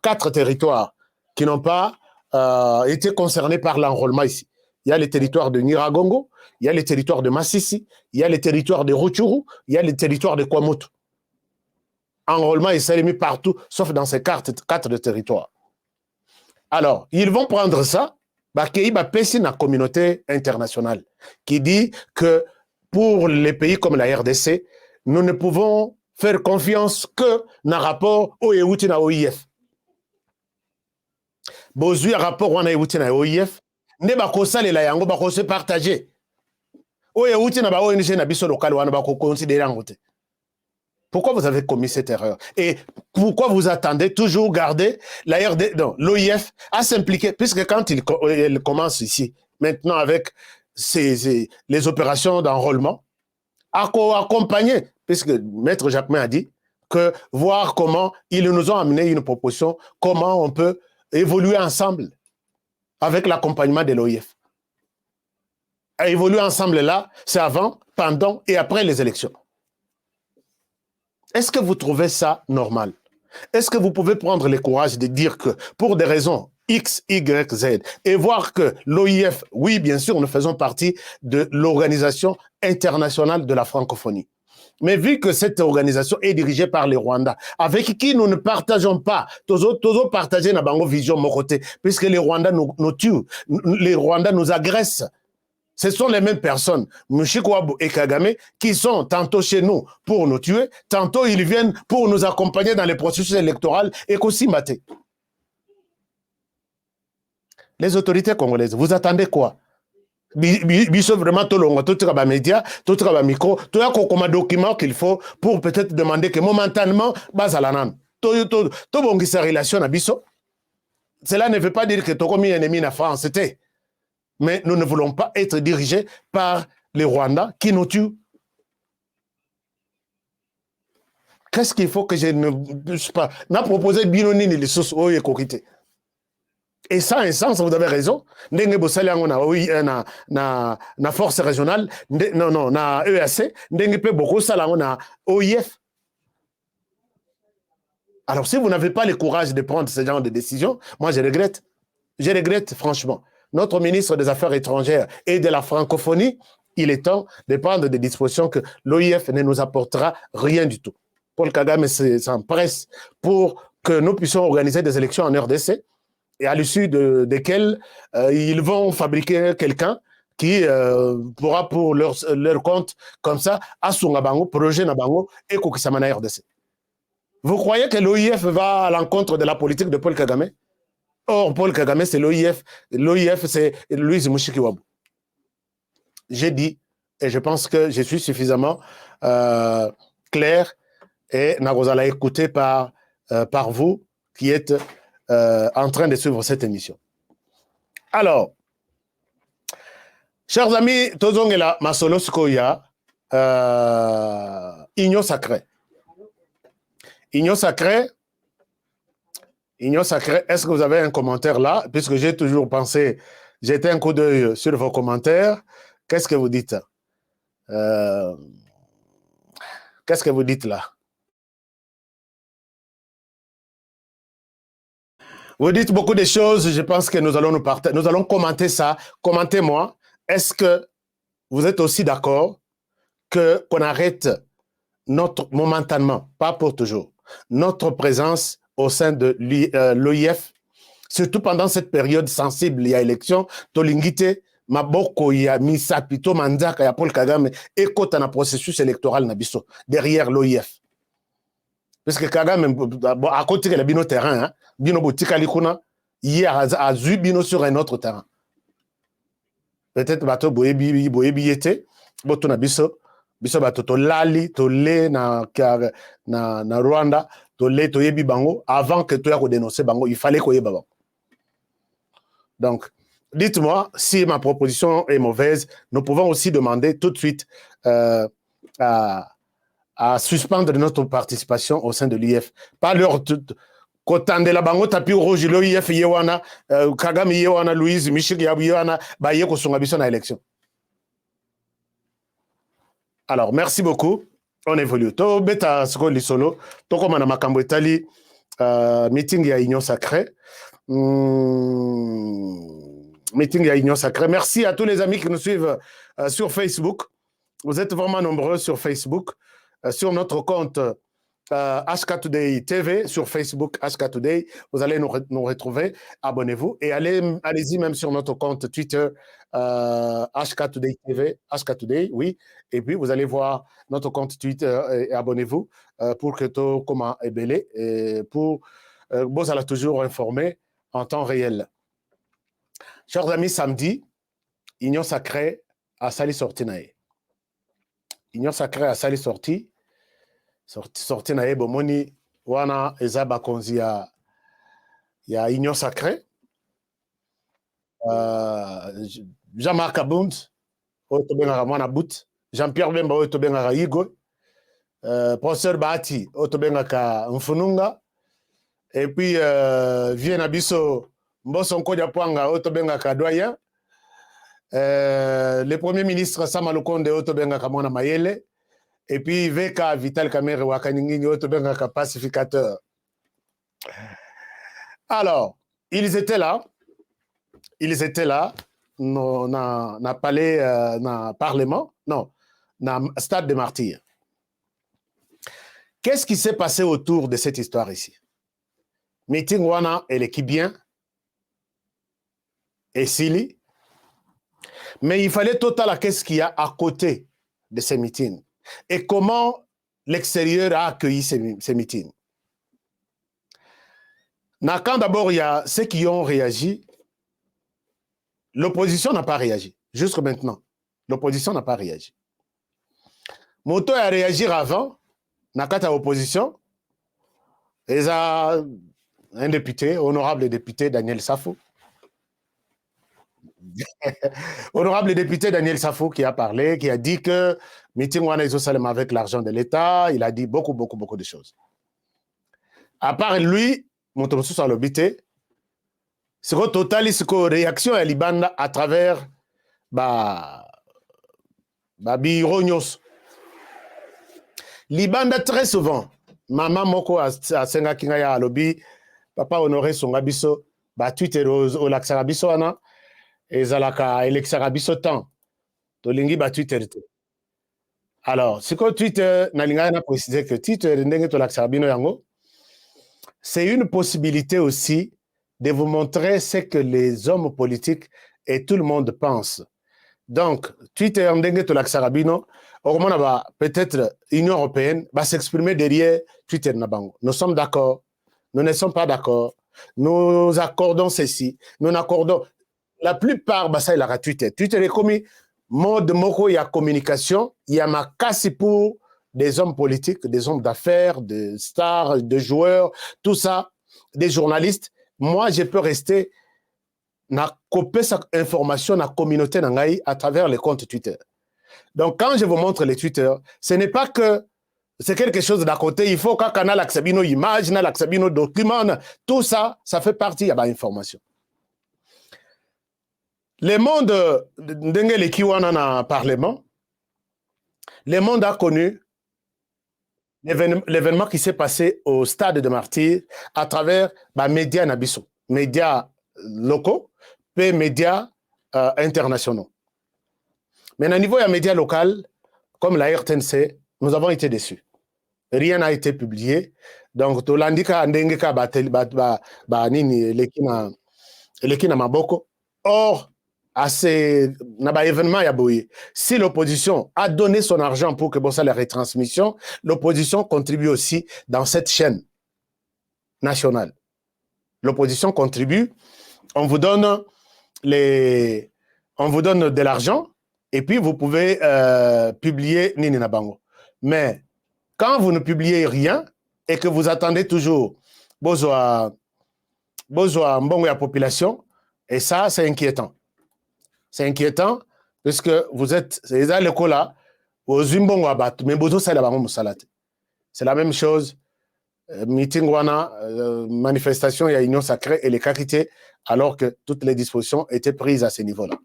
S12: 4 territoires qui n'ont pas été concernés par l'enrôlement ici. Il y a les territoires de Nyiragongo, il y a les territoires de Massissi, il y a les territoires de Rutshuru, il y a les territoires de Kwamoto. Enrôlement est mis partout, sauf dans ces 4 de territoires. Alors, ils vont prendre ça, qu'il y a une communauté internationale qui dit que pour les pays comme la RDC, nous ne pouvons faire confiance que dans le rapport au EUT na OIF. Bozui rapport wana EUT na OIF, ne bakosa le la yango bakose partager. O EUT na ba ONG na biso local wana bako considérer ngote. Pourquoi vous avez commis cette erreur? Et pourquoi vous attendez toujours garder la RD, non, l'OIF à s'impliquer? Puisque quand il commence ici, maintenant avec les opérations d'enrôlement, à accompagner, puisque Maître Jacquemin a dit que voir comment ils nous ont amené une proposition, comment on peut évoluer ensemble avec l'accompagnement de l'OIF. Évoluer ensemble là, c'est avant, pendant et après les élections. Est-ce que vous trouvez ça normal? Est-ce que vous pouvez prendre le courage de dire que pour des raisons X, Y, Z, et voir que l'OIF, oui, bien sûr, nous faisons partie de l'Organisation internationale de la francophonie. Mais vu que cette organisation est dirigée par les Rwandais, avec qui nous ne partageons pas, tous partager na bango vision mon côté, puisque les Rwandais nous tuent, les Rwandais nous agressent. Ce sont les mêmes personnes, Mushikwabu et Kagame, qui sont tantôt chez nous pour nous tuer, tantôt ils viennent pour nous accompagner dans les processus électoraux et qu'aussi mater. Les autorités congolaises, vous attendez quoi? Biso vraiment tout long, tout le média, tout le micro, tout le document qu'il faut pour peut-être demander que momentanément, bazalanan, tout bon qui sa relation à biso. Cela ne veut pas dire que tout mis ennemi na France, c'était. Mais nous ne voulons pas être dirigés par les Rwandais qui nous tuent. Qu'est-ce qu'il faut que je ne sais pas? N'a proposé Binoni les sources au Yekokite. Et ça, un sens, vous avez raison. Ndenge bosali yango na force régionale, non, na EAC, ndenge pe beaucoup sala yango na OIF. Alors, si vous n'avez pas le courage de prendre ce genre de décision, moi je regrette. Je regrette franchement. Notre ministre des Affaires étrangères et de la francophonie, il est temps de prendre des dispositions que l'OIF ne nous apportera rien du tout. Paul Kagame s'empresse pour que nous puissions organiser des élections en RDC et à l'issue desquelles ils vont fabriquer quelqu'un qui pourra pour leur compte comme ça, Asunga Bango, projet Nabango et Kokisamana RDC. Vous croyez que l'OIF va à l'encontre de la politique de Paul Kagame? Or, Paul Kagame, c'est l'OIF. L'OIF, c'est Louise Mushikiwabo. J'ai dit, et je pense que je suis suffisamment clair, et Nagozala écouté par par vous qui êtes en train de suivre cette émission. Alors, chers amis, Tozongela, Masolo Skoya, Union sacrée. Union sacrée, est-ce que vous avez un commentaire là? Puisque j'ai toujours pensé, j'ai un coup d'œil sur vos commentaires. Qu'est-ce que vous dites? Qu'est-ce que vous dites là? Vous dites beaucoup de choses, je pense que nous allons commenter ça. Commentez-moi. Est-ce que vous êtes aussi d'accord qu'on arrête momentanément, pas pour toujours, notre présence au sein de l'OIF, surtout pendant cette période sensible, il y a élection, Tolingite, Maboko, il y a Misapito, Manzaka, il y a Paul Kagame, et quand on a processus électoral Nabiso, derrière l'OIF. Parce que Kagame, à côté de la bino terrain, bino boutique alikuna, hier a zu bino sur un autre terrain. Peut-être bateau boyebi yete, boto Nabiso, biso bato to lali, to le na Rwanda, to le to yebi bango, avant que tu aies dénoncé bango, il fallait qu'on y bango. Donc, dites-moi si ma proposition est mauvaise. Nous pouvons aussi demander tout de suite à suspendre notre participation au sein de l'IF. Pas leur Kotan de la bango tapi rouge l'IF yewana Kagame yewana Louise Michel yewana baye ko songa biso na élection. Alors, merci beaucoup. On évolue. To beta soko lisolo to koma na makambo etali meeting ya Union sacrée. Meeting à Union Sacrée. Merci à tous les amis qui nous suivent sur Facebook. Vous êtes vraiment nombreux sur Facebook. Sur notre compte HK Today TV, sur Facebook HK Today, vous allez nous retrouver. Abonnez-vous. Et allez-y même sur notre compte Twitter HK Today TV, HK Today, oui. Et puis, vous allez voir notre compte Twitter et abonnez-vous pour que tout comment est belé et pour vous allez toujours informer en temps réel. Chers amis, samedi, Union Sacrée à Sali sorti nae. Union Sacrée à Sali sorti nae bomoni wana ezaba konzi ya Union Sacrée. Jean-Marc Abound, otobenga mwana bout, Jean-Pierre Bemba otobenga Igo, professeur Bahati otobenga ka Mfununga, et puis vient Abisso Mboson Kodia Pwanga, Otobenga Kadoya, le premier ministre Samalukonde, Otobenga Kamona Mayele, et puis Veka Vital Kamere Wakaningini, Otobenga Ka pacificateur. Alors, ils étaient là, na palais, na parlement, non, na stade des martyrs. Qu'est-ce qui s'est passé autour de cette histoire ici? Meeting Wana et l'équipe bien. Et Sili. Mais il fallait total qu'est-ce qu'il y a à côté de ces meetings et comment l'extérieur a accueilli ces meetings. Quand d'abord il y a ceux qui ont réagi, l'opposition n'a pas réagi. Jusqu'à maintenant, l'opposition n'a pas réagi. Moto a réagi avant, Nakata opposition, et ça, un député, honorable député Daniel Safo. Honorable député Daniel Safo qui a parlé, qui a dit que meeting Wana Isosalem avec l'argent de l'État, il a dit beaucoup de choses. À part lui, mon tomosu sur l'obité, c'est que total, c'est que réaction à Libanda à travers Bironyos. Libanda très souvent, maman moko a senga kinga ya lobby, papa honoré son gabiso, Twitter au laxarabiso ana. Ezalaka elexarabiso temps tolingi ba Twitter te. Alors c'est que Twitter nalinga na préciser que Twitter ndenge to laxarabino yango, c'est une possibilité aussi de vous montrer ce que les hommes politiques et tout le monde pense. Donc Twitter ndenge to laxarabino augmana ba peut-être Union européenne va s'exprimer derrière Twitter na bango. Nous sommes d'accord, nous ne sommes pas d'accord, nous accordons ceci, nous accordons. La plupart, ça il a Twitter. Twitter est comme mode moko, il y a communication, il y a ma casse pour des hommes politiques, des hommes d'affaires, des stars, des joueurs, tout ça, des journalistes. Moi, je peux rester na copier cette information na communauté nangai à travers les comptes Twitter. Donc, quand je vous montre les Twitter, ce n'est pas que c'est quelque chose d'à côté. Il faut qu'un canal accébino image, accébino document, tout ça, ça fait partie de l'information. Le monde d'Engel Kiwana na Parlement, le monde a connu l'événement qui s'est passé au stade de Martyrs à travers les médias nabiso, médias locaux, et médias internationaux. Mais au niveau des médias locaux, comme la RTNC, nous avons été déçus. Rien n'a été publié. Donc, tout l'indika ndengeka nini lekina maboko. Or, à ces événements, si l'opposition a donné son argent pour que ça la retransmission, l'opposition contribue aussi dans cette chaîne nationale. L'opposition contribue, on vous donne de l'argent et puis vous pouvez publier Nini Nabango. Mais quand vous ne publiez rien et que vous attendez toujours besoin mbongo ya population, et ça, c'est inquiétant. C'est inquiétant parce que vous êtes, c'est le cas là, c'est la même chose. Meeting wana, manifestation, il y a union sacrée et les qualités, alors que toutes les dispositions étaient prises à ce niveau-là.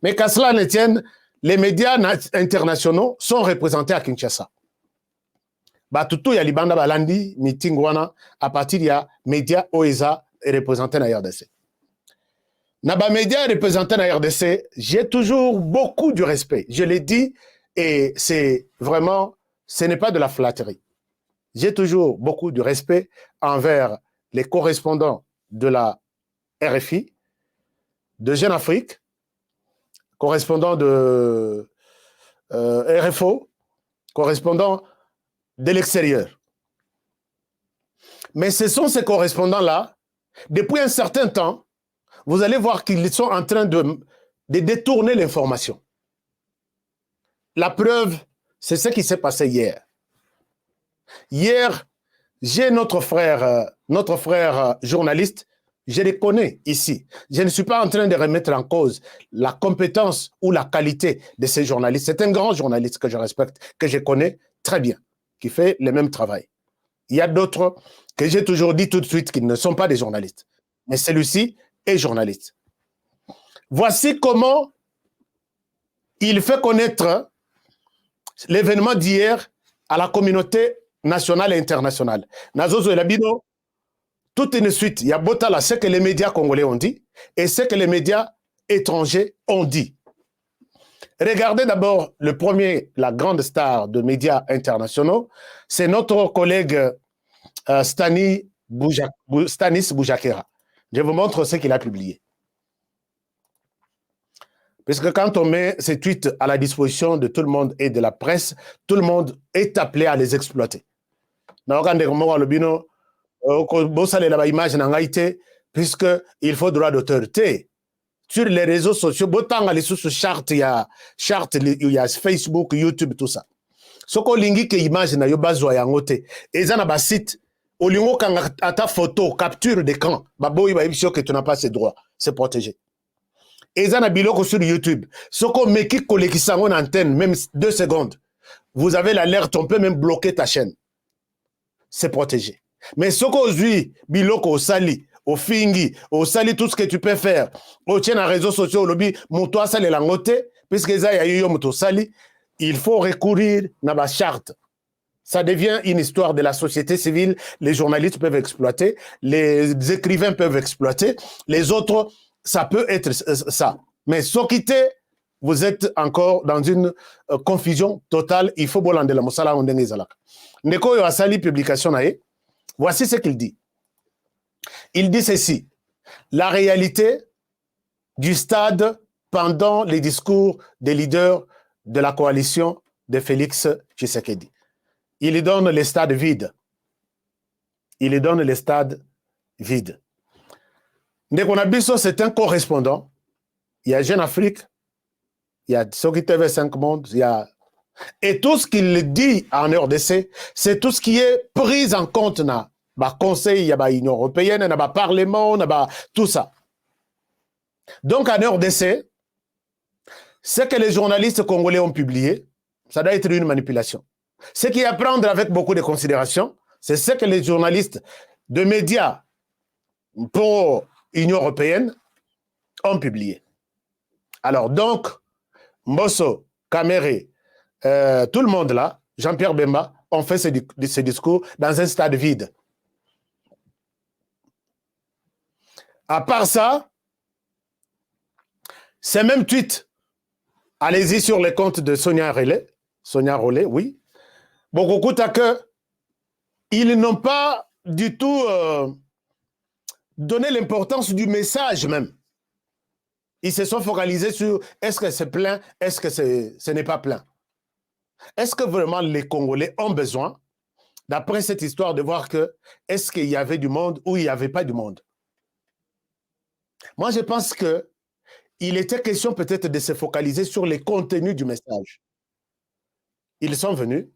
S12: Mais qu'à cela ne tienne, les médias internationaux sont représentés à Kinshasa. Batutu ya libanda balandi meeting wana à partir de médias OESA et représentés dans la RDC. Naba médias représentés dans la RDC, j'ai toujours beaucoup de respect. Je l'ai dit et c'est vraiment, ce n'est pas de la flatterie. J'ai toujours beaucoup de respect envers les correspondants de la RFI, de Jeune Afrique, correspondants de RFO, correspondants de l'extérieur. Mais ce sont ces correspondants-là, depuis un certain temps, vous allez voir qu'ils sont en train de détourner l'information. La preuve, c'est ce qui s'est passé hier. Hier, j'ai notre frère journaliste, je les connais ici. Je ne suis pas en train de remettre en cause la compétence ou la qualité de ces journalistes. C'est un grand journaliste que je respecte, que je connais très bien, qui fait le même travail. Il y a d'autres que j'ai toujours dit tout de suite qu'ils ne sont pas des journalistes. Mais celui-ci est journaliste. Voici comment il fait connaître l'événement d'hier à la communauté nationale et internationale. Nazozo Elabino, toute une suite, il y a Botala, ce que les médias congolais ont dit et ce que les médias étrangers ont dit. Regardez d'abord le premier, la grande star de médias internationaux, c'est notre collègue Stanis Boujakera. Je vous montre ce qu'il a publié. Parce que quand on met ces tweets à la disposition de tout le monde et de la presse, tout le monde est appelé à les exploiter. Puisqu'il faut droit d'auteur. Sur les réseaux sociaux, il y a Facebook, YouTube, tout ça. Ce qu'on lingi que image na yo bazwa yangote. Et ça na ba site. Au lingo kanga ata photo, capture d'écran. Baboy ba ibisio que tu n'as pas ces droits. C'est protégé. Et ça na biloko sur YouTube. Ce qu'on meki kolekisa en antenne, même 2 secondes. Vous avez l'alerte, on peut même bloquer ta chaîne. C'est protégé. Mais ce qu'on dit, biloko au sali, au fingi, au sali, tout ce que tu peux faire. Au tien à réseaux sociaux, au lobby, mon toit sali langote, puisque ça y a eu moto sali, il faut recourir à la charte. Ça devient une histoire de la société civile. Les journalistes peuvent exploiter, les écrivains peuvent exploiter, les autres, ça peut être ça. Mais sans quitter, vous êtes encore dans une confusion totale. Il faut bolande la mosala on denezala. Neko yo asali publication nae. Voici ce qu'il dit. Il dit ceci. La réalité du stade pendant les discours des leaders de la coalition de Félix Tshisekedi. Il lui donne les stades vides. Il lui donne les stades vides. Ndeko Nabiso, c'est un correspondant. Il y a Jeune Afrique, il y a Soki TV 5 Monde, il y a Et tout ce qu'il dit en RDC, c'est tout ce qui est pris en compte dans le Conseil, il y a l'Union européenne, il y a le Parlement, il y a tout ça. Donc en RDC, ce que les journalistes congolais ont publié, ça doit être une manipulation. Ce qui est à prendre avec beaucoup de considération, c'est ce que les journalistes de médias pour l'Union européenne ont publié. Alors donc, Mbosso, Kamere, tout le monde là, Jean-Pierre Bemba, ont fait ce discours dans un stade vide. À part ça, ces mêmes tweets, allez-y sur les comptes de Sonia Rollet, oui. Beaucoup que ils n'ont pas du tout donné l'importance du message même. Ils se sont focalisés sur est-ce que c'est plein, est-ce que ce n'est pas plein. Est-ce que vraiment les Congolais ont besoin, d'après cette histoire, de voir que est-ce qu'il y avait du monde ou il n'y avait pas du monde? Moi, je pense qu'il était question peut-être de se focaliser sur les contenus du message. Ils sont venus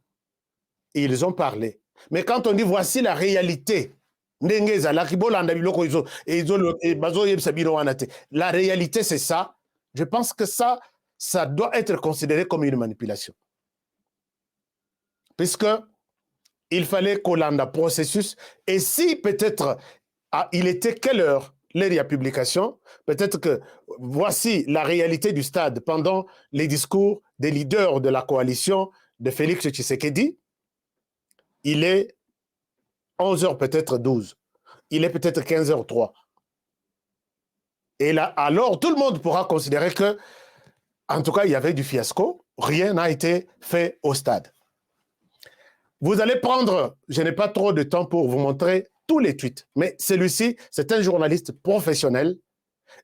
S12: et ils ont parlé. Mais quand on dit voici la réalité, la réalité c'est ça, je pense que ça doit être considéré comme une manipulation. Puisque il fallait qu'on ait un processus, et si peut-être il était quelle heure les publications, peut-être que voici la réalité du stade pendant les discours des leaders de la coalition de Félix Tshisekedi, il est 11h peut-être 12. Il est peut-être 15h03. Et là, alors, tout le monde pourra considérer que, en tout cas, il y avait du fiasco. Rien n'a été fait au stade. Vous allez prendre, je n'ai pas trop de temps pour vous montrer tous les tweets, mais celui-ci, c'est un journaliste professionnel.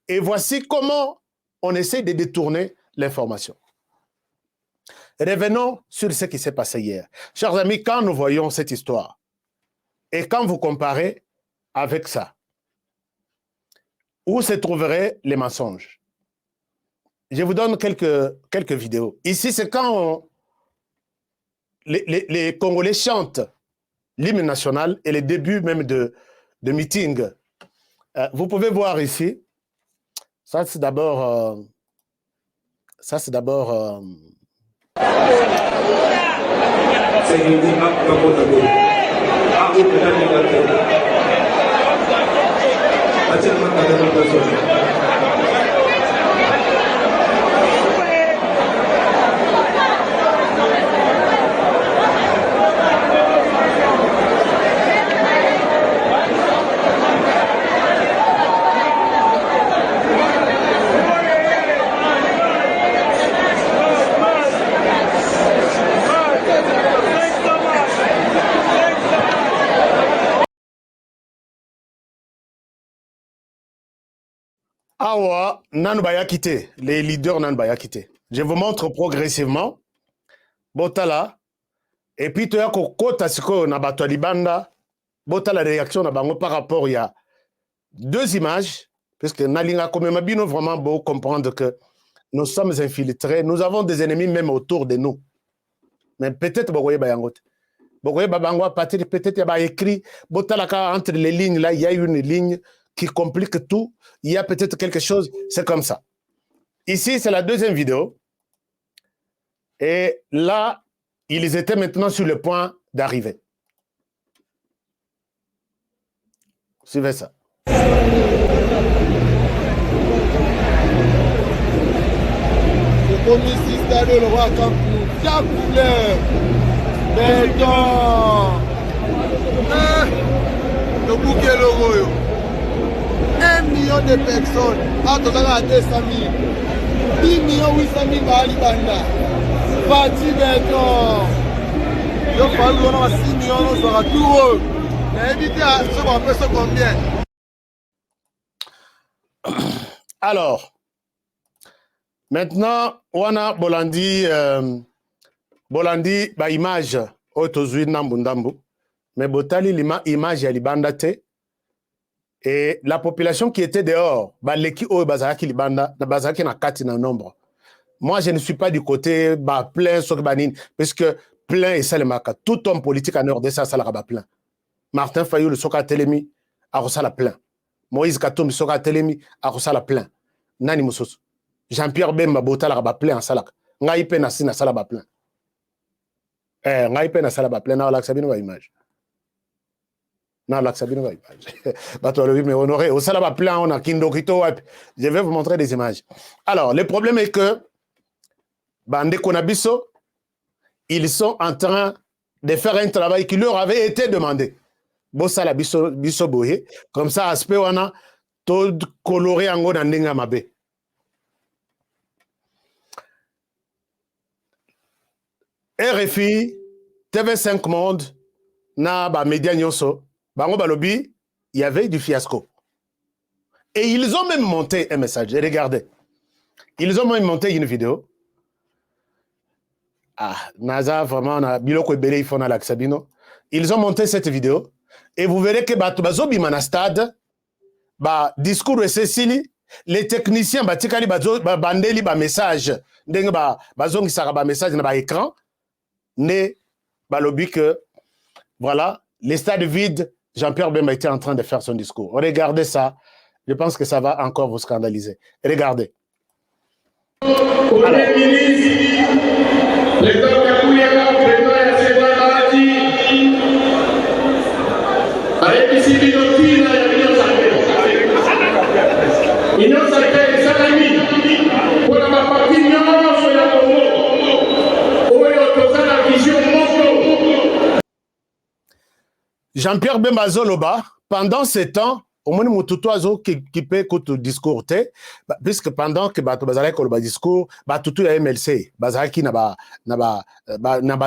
S12: Et voici comment on essaie de détourner l'information. Revenons sur ce qui s'est passé hier. Chers amis, quand nous voyons cette histoire, et quand vous comparez avec ça, où se trouveraient les mensonges? Je vous donne quelques vidéos. Ici, c'est quand les Congolais chantent l'hymne national et les débuts même de meeting. Vous pouvez voir ici, ça c'est d'abord... Awa, Nanbaya quitté, les leaders Nanbaya quitté. Je vous montre progressivement. Botala. Et puis, tu as kota siko na bato libanda. Botala réaction na bango par rapport il y a deux images. Parce que Nalinga Komemabino vraiment beau comprendre que nous sommes infiltrés. Nous avons des ennemis même autour de nous. Mais peut-être Bogoye Bayangote. Bogoye Babangwa peut-être il y a écrit. Botala entre les lignes là, il y a une ligne qui complique tout, il y a peut-être quelque chose, c'est comme ça. Ici, c'est la deuxième vidéo. Et là, ils étaient maintenant sur le point d'arriver. Suivez ça.
S13: C'est comme ici, stade le roi Campou, chaque couleur, béton, le bouquet le royaume. 1 million de personnes, entre 200 000, 10 millions 800 000 Bali Banda, Fati Béton, donc on a 6 millions, on sera tout heureux. Mais évitez à ce qu'on peut se combien.
S12: Alors, maintenant, on a Bolandi, bah image, Otozui Nambundambu, mais Botali image ya Libanda te. Et la population qui était dehors, bah, l'équipe au Bazaki Libanda, na Bazaki na kati na nombre. Moi, je ne suis pas du côté plein, parce que plein et ça le marque. Tout homme politique en RDC, ça la plein. Martin Fayou, le Soka Telemi, a reçu la plein. Moïse Katum, le Soka Telemi, a reçu la plein. Nani Moussous. Jean-Pierre Bemba, Bota la plein en salak. Ngaïpe Nassina, ça la plein. Ngaïpe Nassala la plein, n'a l'accès à image. N'a l'accès à image. Bateau le mais honoré. Au salaba plein, on a Kindokito. Je vais vous montrer des images. Alors, le problème est que, Bande Konabiso, ils sont en train de faire un travail qui leur avait été demandé. Bossala biso boye, comme ça, aspect on a tout coloré en haut dans Nenga Mabe. RFI, TV5 Monde, na ba média nyoso, bango balobi, il y avait du fiasco. Et ils ont même monté un message. Regardez. Ils ont même monté une vidéo. Ah, Naza, vraiment, on a biloko ebele ils font à l'Axabino. Ils ont monté cette vidéo. Et vous verrez que Bazobi Manastad, discours et Cécilie, les techniciens, Batikali Bandeli, message, Bazongi Saraba message dans l'écran, né, Balobi que, voilà, les stades vides, Jean-Pierre Bemba était en train de faire son discours. Regardez ça. Je pense que ça va encore vous scandaliser. Regardez. Jean-Pierre Bemba Zoloba, pendant ce temps, au moins mututu azo qui peut écouter discours puisque pendant que bato bazalaki koloba discours batutu ya MLC bazalaki na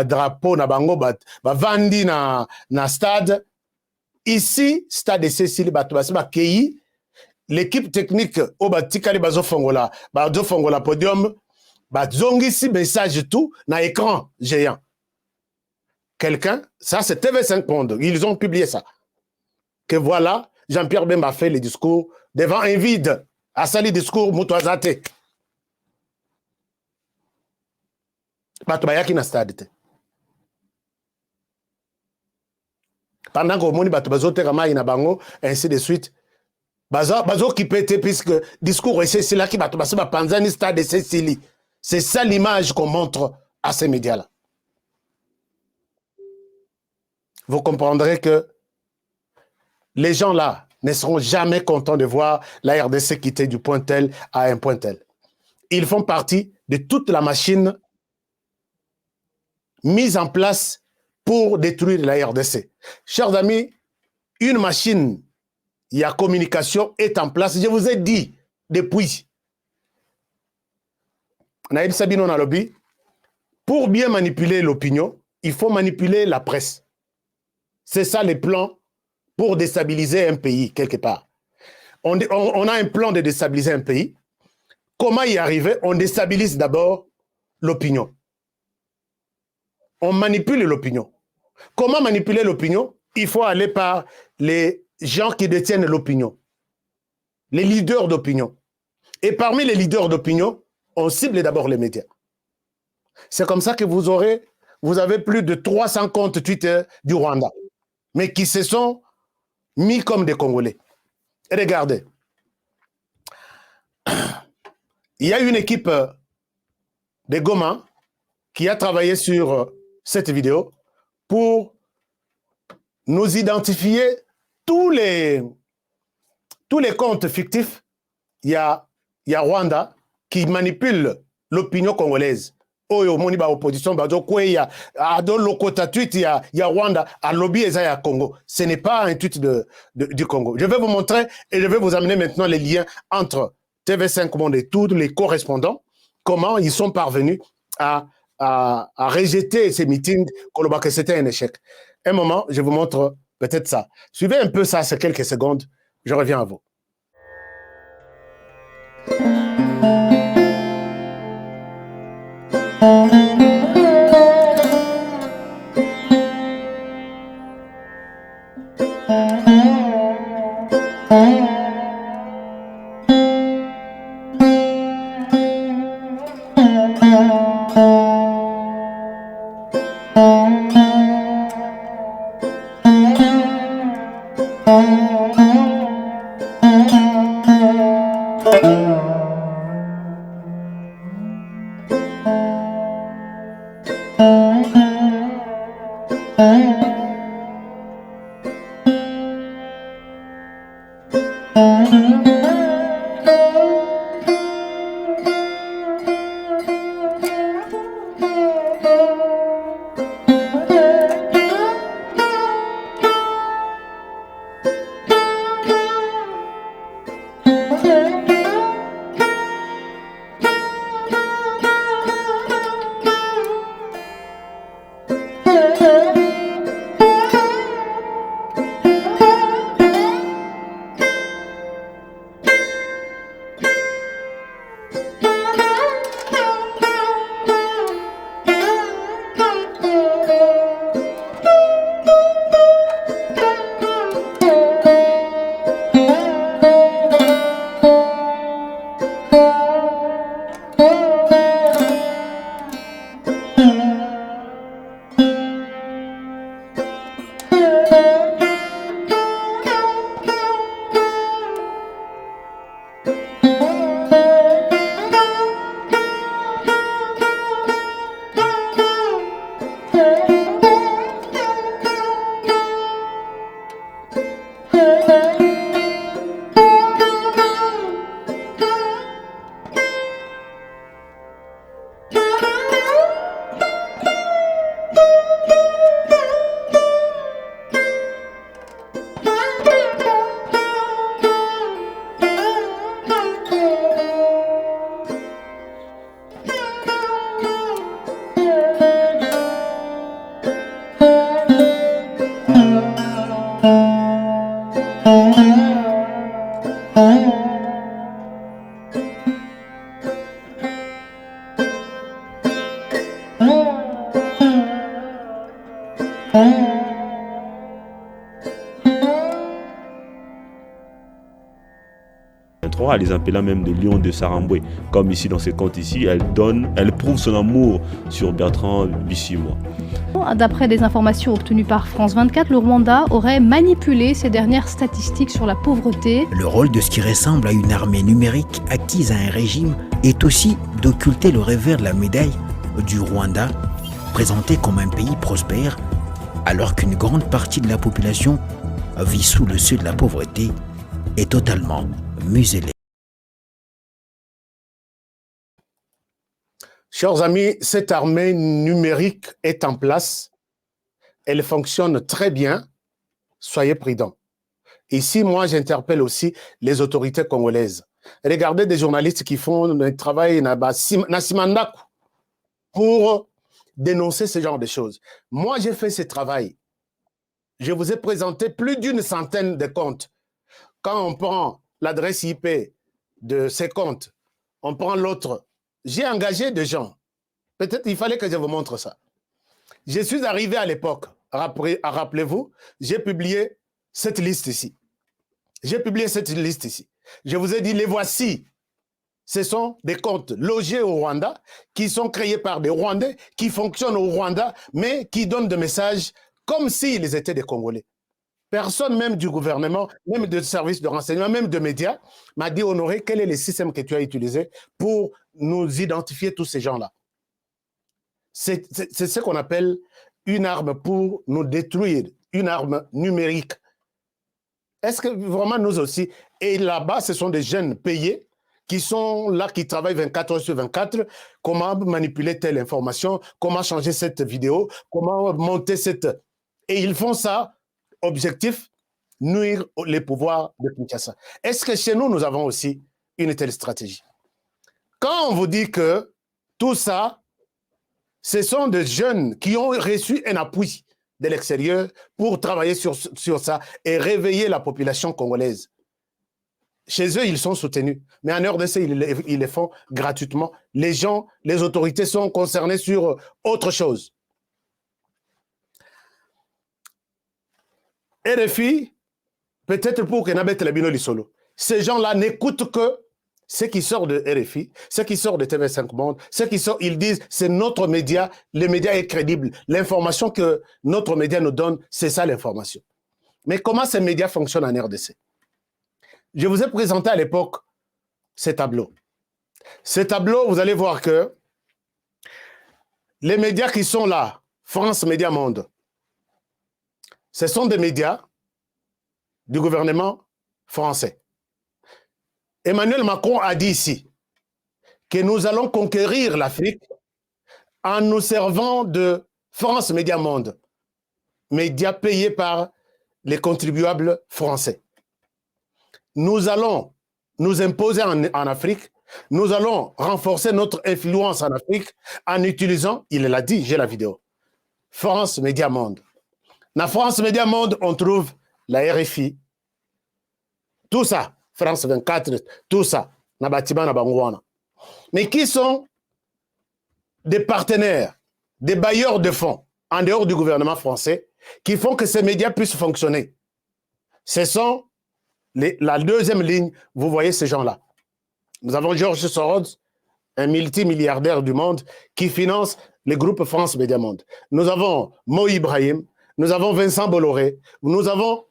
S12: drapeau na bango vandi na stade ici stade de Cécile bato basi bakei l'équipe technique o batikali bazofongola podium bazongisi message tout na écran géant. Quelqu'un, ça c'est TV5 Monde, ils ont publié ça. Que voilà, Jean-Pierre Bemba fait le discours devant un vide. À sali discours, Moutouazate. Batubayaki na stade. Pendant que Moni Batubazote Rama ina bango, ainsi de suite. Bazo qui pète, puisque discours et c'est là qui Batubasi Panzani stade de Cécilie. C'est ça l'image qu'on montre à ces médias-là. Vous comprendrez que les gens là ne seront jamais contents de voir la RDC quitter du point tel à un point tel. Ils font partie de toute la machine mise en place pour détruire la RDC. Chers amis, une machine, il y a communication, est en place. Je vous ai dit depuis. Naïd Sabino Nalobi, pour bien manipuler l'opinion, il faut manipuler la presse. C'est ça le plan pour déstabiliser un pays, quelque part. On a un plan de déstabiliser un pays. Comment y arriver? On déstabilise d'abord l'opinion. On manipule l'opinion. Comment manipuler l'opinion? Il faut aller par les gens qui détiennent l'opinion. Les leaders d'opinion. Et parmi les leaders d'opinion, on cible d'abord les médias. C'est comme ça que vous avez plus de 300 comptes Twitter du Rwanda, mais qui se sont mis comme des Congolais. Et regardez, il y a une équipe de Goma qui a travaillé sur cette vidéo pour nous identifier tous les comptes fictifs. Il y a Rwanda qui manipule l'opinion congolaise. Oyo moni ba opposition ba kweya ado lokota tweet ya Rwanda à lobby ya Congo. Ce n'est pas un tweet du Congo. Je vais vous montrer et je vais vous amener maintenant les liens entre TV5 Monde et tous les correspondants, comment ils sont parvenus à rejeter ces meetings, que c'était un échec. Un moment, je vous montre peut-être ça. Suivez un peu ça, c'est quelques secondes. Je reviens à vous.
S14: Elle les appelant même de lions de Saramboué. Comme ici dans ces contes ici, elle prouve son amour sur Bertrand Bisimwa.
S15: D'après des informations obtenues par France 24, le Rwanda aurait manipulé ces dernières statistiques sur la pauvreté.
S16: Le rôle de ce qui ressemble à une armée numérique acquise à un régime est aussi d'occulter le revers de la médaille du Rwanda, présenté comme un pays prospère, alors qu'une grande partie de la population vit sous le seuil de la pauvreté et totalement muselée.
S12: Chers amis, cette armée numérique est en place. Elle fonctionne très bien. Soyez prudents. Ici, moi, j'interpelle aussi les autorités congolaises. Regardez des journalistes qui font un travail Nasimandaku pour dénoncer ce genre de choses. Moi, j'ai fait ce travail. Je vous ai présenté plus d'une centaine de comptes. Quand on prend l'adresse IP de ces comptes, on prend l'autre. J'ai engagé des gens. Peut-être il fallait que je vous montre ça. Je suis arrivé à l'époque. Rappelez-vous, j'ai publié cette liste ici. J'ai publié cette liste ici. Je vous ai dit, les voici. Ce sont des comptes logés au Rwanda, qui sont créés par des Rwandais, qui fonctionnent au Rwanda, mais qui donnent des messages comme s'ils étaient des Congolais. Personne, même du gouvernement, même de services de renseignement, même de médias, m'a dit, Honoré, quel est le système que tu as utilisé pour nous identifier tous ces gens-là? C'est ce qu'on appelle une arme pour nous détruire, une arme numérique. Est-ce que vraiment nous aussi, et là-bas, ce sont des jeunes payés qui sont là, qui travaillent 24 heures sur 24, comment manipuler telle information, comment changer cette vidéo, comment monter cette... Et ils font ça. Objectif, nuire les pouvoirs de Kinshasa. Est-ce que chez nous, nous avons aussi une telle stratégie? Quand on vous dit que tout ça, ce sont des jeunes qui ont reçu un appui de l'extérieur pour travailler sur ça et réveiller la population congolaise. Chez eux, ils sont soutenus. Mais en RDC, ils les font gratuitement. Les gens, les autorités sont concernées sur autre chose. RFI, peut-être pour que Nabet Labino Lisolo, ces gens-là n'écoutent que ce qui sort de RFI, ce qui sort de TV5 Monde, ce qui sort, ils disent, c'est notre média, le média est crédible. L'information que notre média nous donne, c'est ça l'information. Mais comment ces médias fonctionnent en RDC? Je vous ai présenté à l'époque ces tableaux. Ces tableaux, vous allez voir que les médias qui sont là, France Média Monde, ce sont des médias du gouvernement français. Emmanuel Macron a dit ici que nous allons conquérir l'Afrique en nous servant de France Média Monde, médias payés par les contribuables français. Nous allons nous imposer en Afrique, nous allons renforcer notre influence en Afrique en utilisant, il l'a dit, j'ai la vidéo, France Média Monde. Dans France Média Monde, on trouve la RFI, tout ça, France 24, tout ça, Nabatima, Nabangwana. Mais qui sont des partenaires, des bailleurs de fonds en dehors du gouvernement français qui font que ces médias puissent fonctionner? Ce sont la deuxième ligne, vous voyez ces gens-là. Nous avons Georges Soros, un multimilliardaire du monde, qui finance les groupes France Média Monde. Nous avons Mo Ibrahim, nous avons Vincent Bolloré, nous avons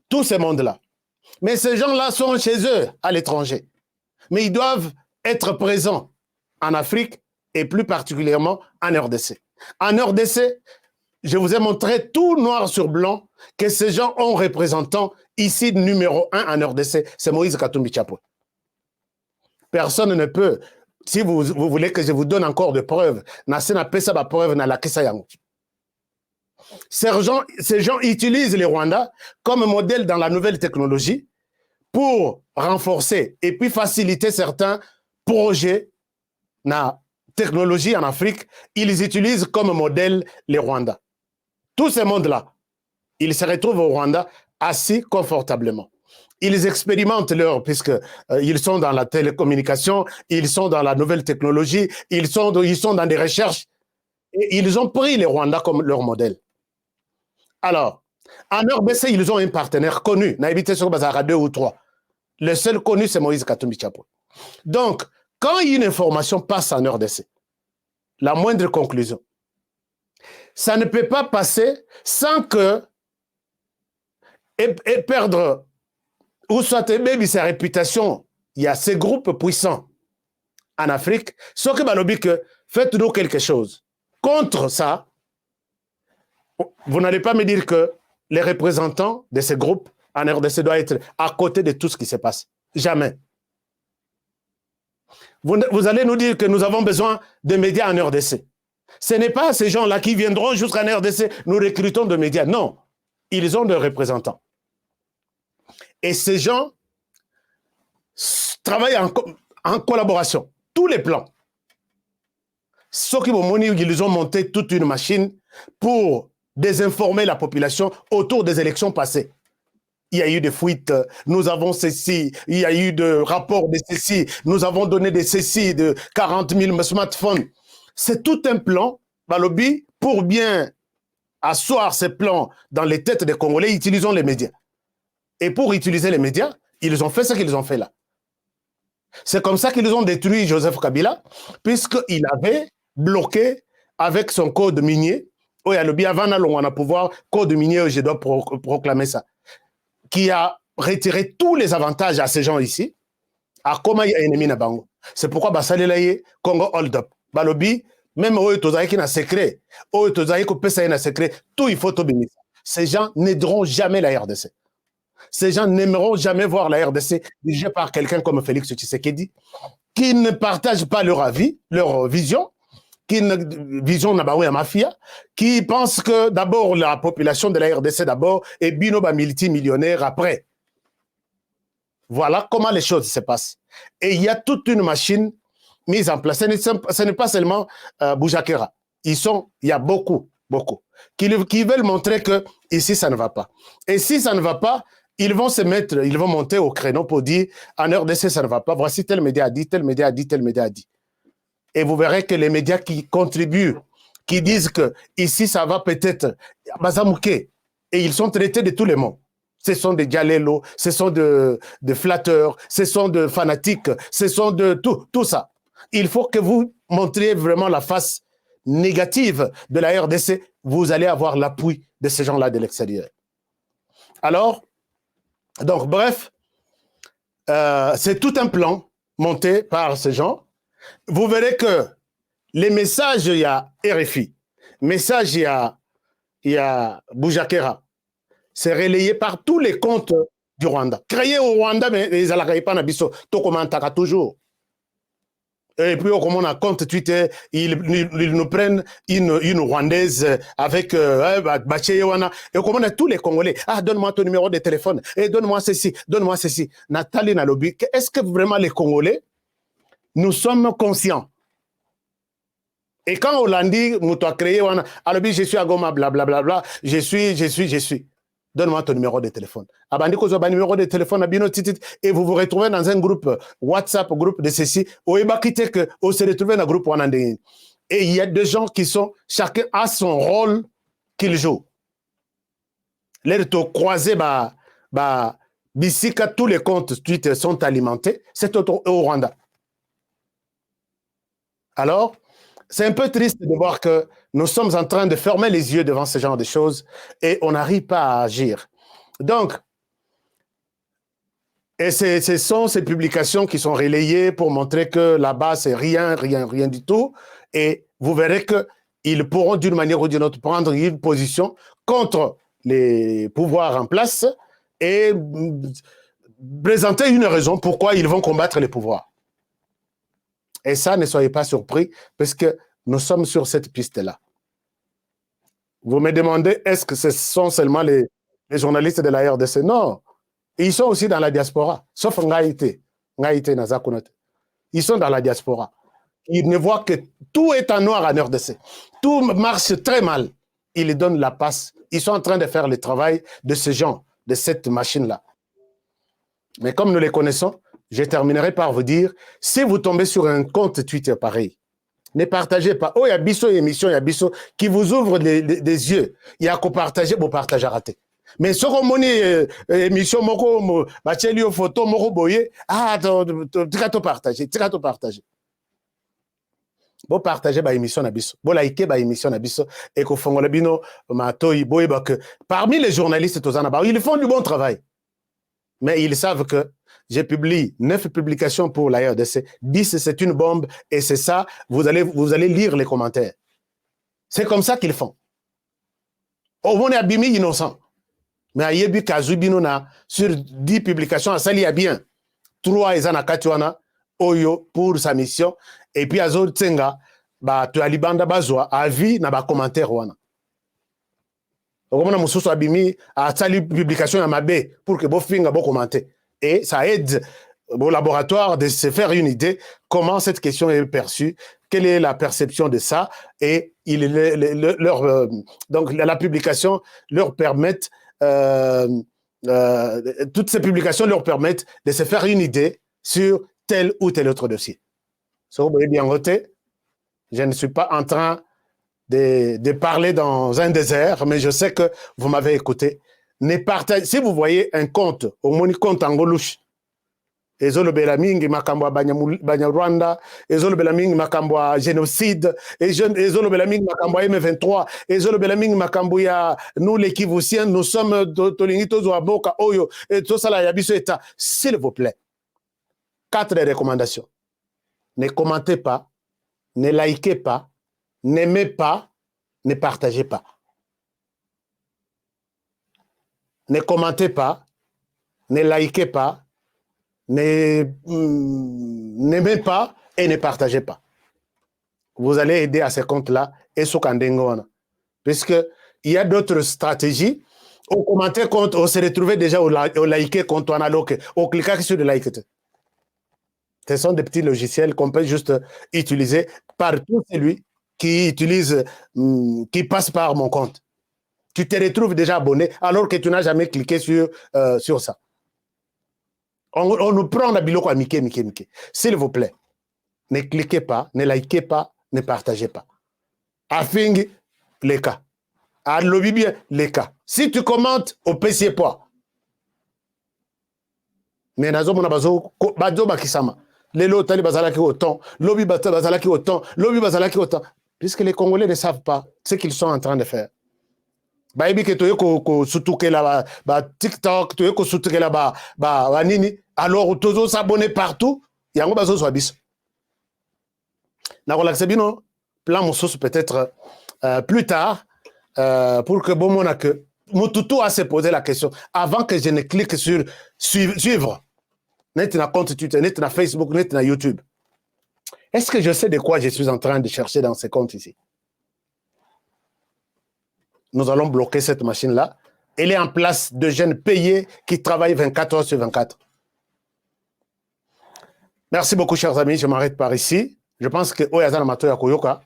S12: tous ces mondes-là. Mais ces gens-là sont chez eux, à l'étranger. Mais ils doivent être présents en Afrique et plus particulièrement en RDC. En RDC, je vous ai montré tout noir sur blanc que ces gens ont représentant ici numéro 1 en RDC, c'est Moïse Katumbi Chapwe. Personne ne peut, si vous voulez que je vous donne encore de preuves, ces gens utilisent les Rwandais comme modèle dans la nouvelle technologie pour renforcer et puis faciliter certains projets na technologie en Afrique. Ils utilisent comme modèle les Rwandais. Tous ces mondes-là, ils se retrouvent au Rwanda assis confortablement. Ils expérimentent puisqu'ils sont dans la télécommunication, ils sont dans la nouvelle technologie, ils sont dans des recherches. Et ils ont pris les Rwandais comme leur modèle. Alors, en RDC, ils ont un partenaire connu. Naïbité sur Bazara 2 ou 3. Le seul connu, c'est Moïse Katumbi Chapwe. Donc, quand une information passe en RDC, la moindre conclusion, ça ne peut pas passer sans que et perdre ou soit même sa réputation. Il y a ces groupes puissants en Afrique, ce que Balobi que faites-nous quelque chose. Contre ça, vous n'allez pas me dire que les représentants de ces groupes en RDC doivent être à côté de tout ce qui se passe. Jamais. Vous allez nous dire que nous avons besoin de médias en RDC. Ce n'est pas ces gens-là qui viendront jusqu'en RDC, nous recrutons de médias. Non, ils ont des représentants. Et ces gens travaillent en collaboration. Tous les plans. Ceux qui ils ont monté toute une machine pour désinformer la population autour des élections passées. Il y a eu des fuites, nous avons ceci, il y a eu des rapports de ceci, nous avons donné des ceci de 40 000 smartphones. C'est tout un plan, Balobi, pour bien asseoir ces plans dans les têtes des Congolais, utilisons les médias. Et pour utiliser les médias, ils ont fait ce qu'ils ont fait là. C'est comme ça qu'ils ont détruit Joseph Kabila, puisqu'il avait bloqué avec son code minier, avant à pouvoir, code minier, je dois proclamer ça, qui a retiré tous les avantages à ces gens ici, à comment il y a ennemi na bango. C'est pourquoi Basalelaye, Congo hold up. Balobi, même eux, tous qui n'a secret, eux, tous qui pèsent un secret, tout il faut tout bénir. Ces gens n'aideront jamais la RDC. Ces gens n'aimeront jamais voir la RDC dirigée par quelqu'un comme Félix Tshisekedi, qui ne partage pas leur avis, leur vision, qui ne vision nabaoué à mafia, qui pense que d'abord la population de la RDC d'abord et binoba multimillionnaire après. Voilà comment les choses se passent. Et il y a toute une machine mise en place. Ce n'est pas seulement Boujakera. Il y a beaucoup, qui veulent montrer que ici ça ne va pas. Et si ça ne va pas, ils vont monter au créneau pour dire en RDC ça ne va pas. Voici tel média a dit, tel média a dit, tel média a dit. Et vous verrez que les médias qui contribuent, qui disent que ici ça va peut-être, Bazamouké, et ils sont traités de tous les mots. Ce sont des dialélos, ce sont de flatteurs, ce sont de fanatiques, ce sont de tout ça. Il faut que vous montriez vraiment la face négative de la RDC. Vous allez avoir l'appui de ces gens-là de l'extérieur. Alors, donc bref, c'est tout un plan monté par ces gens. Vous verrez que les messages, il y a RFI, messages, il y a Boujakera, c'est relayé par tous les comptes du Rwanda. Créé au Rwanda, mais ils n'allaient pas nabiso. Tout commenta toujours. Et puis, comme on a compte Twitter, ils nous prennent une Rwandaise avec Bacheyewana. Et comme on a tous les Congolais, ah, donne-moi ton numéro de téléphone, et donne-moi ceci, donne-moi ceci. Nathalie Nalobi, est-ce que vraiment les Congolais, nous sommes conscients? Et quand on l'a dit, nous t'as créé, alors je suis à Goma, blablabla, je suis. Donne-moi ton numéro de téléphone. Abandi ko zoba numéro de téléphone abino titit et vous vous retrouvez dans un groupe WhatsApp, groupe de ceci. Ou ebakite que on se retrouve dans un groupe wanande. Et il y a des gens qui sont, chacun a son rôle qu'il joue. Les to croisés bisika tous les comptes Twitter sont alimentés, c'est au Rwanda. Alors, c'est un peu triste de voir que nous sommes en train de fermer les yeux devant ce genre de choses et on n'arrive pas à agir. Donc, et ce sont ces publications qui sont relayées pour montrer que là-bas, c'est rien du tout. Et vous verrez qu'ils pourront d'une manière ou d'une autre prendre une position contre les pouvoirs en place et présenter une raison pourquoi ils vont combattre les pouvoirs. Et ça, ne soyez pas surpris, parce que nous sommes sur cette piste-là. Vous me demandez, est-ce que ce sont seulement les journalistes de la RDC? Non. Ils sont aussi dans la diaspora, sauf Ngaïté Nazakunat. Ils sont dans la diaspora. Ils ne voient que tout est en noir en RDC. Tout marche très mal. Ils donnent la passe. Ils sont en train de faire le travail de ce genre, de cette machine-là. Mais comme nous les connaissons, je terminerai par vous dire, si vous tombez sur un compte Twitter pareil, ne partagez pas. Oh, il y a biso émission, il y a biso qui vous ouvre des yeux. Il y a qu'à partager, vous partagez raté. Mais ce qu'on moni émission, moko, bacheli photo, moko boye, ah, tu vas partager. Bon partager ba émission na biso, bon liker ba émission na biso et ko fongola bino matoi boye ba que parmi les journalistes tozana ba ils font du bon travail. Mais ils savent que j'ai publié 9 publications pour la RDC, 10 c'est une bombe et c'est ça, vous allez lire les commentaires. C'est comme ça qu'ils font. Au moins abimi innocent. Mais ayebi kazubino na sur 10 publications ça lia bien. 3 ezana katuana oyo pour sa mission et puis azo tsenga ba to alibanda bazwa avis na ba commentaire wana. Okomona mususu abimi a sali publication ya mabe pour que bo finga bo commenter. Et ça aide au laboratoire de se faire une idée comment cette question est perçue, quelle est la perception de ça, et donc la publication leur permet, toutes ces publications leur permettent de se faire une idée sur tel ou tel autre dossier. So, vous voyez bien voté, je ne suis pas en train de parler dans un désert, mais je sais que vous m'avez écouté. Ne partagez, si vous voyez un compte, au moni compte Angolouche, ezolo belamingi makambo banya Rwanda, ezolo belamingi makambo génocide, ezolo belamingi makambo M23, ezolo belamingi makambo ya nous les Kivusiens, nous sommes tolingi tozo aboka oyo et tout ça là ya biso état, s'il vous plaît. 4 recommandations. Ne commentez pas, ne likez pas, n'aimez pas, ne partagez pas. Ne commentez pas, ne likez pas, n'aimez pas et ne partagez pas. Vous allez aider à ces comptes-là et ce Kandengoana. Puisque il y a d'autres stratégies. Au commenter compte, on se retrouve déjà au liker compte, on a loqué, au cliquer sur le like. Ce sont des petits logiciels qu'on peut juste utiliser par tout celui qui utilise, qui passe par mon compte. Tu te retrouves déjà abonné alors que tu n'as jamais cliqué sur ça. On nous prend la biloko à Mickey. S'il vous plaît, ne cliquez pas, ne likez pas, ne partagez pas. Afing les cas. À lobby bien les cas. Si tu commentes au PC pas. Mais nazo mona bazo bakisama. Lelo tali bazalaki autant, lobby bazalaki autant, lobby bazalaki autant. Puisque les Congolais ne savent pas ce qu'ils sont en train de faire. Baïbi que tu es ko sutuke la ba TikTok, tu es ko sutuke la ba nini, alors tozo s'abonner partout, yango bazo so biso. Na relaxe bino, plan mosusu peut-être plus tard pour que bon mona que Moutoutou a se posé la question avant que je ne clique sur suivre. Net na compte Twitter, net na Facebook, net na YouTube. Est-ce que je sais de quoi je suis en train de chercher dans ces comptes ici? Nous allons bloquer cette machine-là. Elle est en place de jeunes payés qui travaillent 24 heures sur 24. Merci beaucoup, chers amis. Je m'arrête par ici. Je pense que Oyazana Mato ya Koyoka,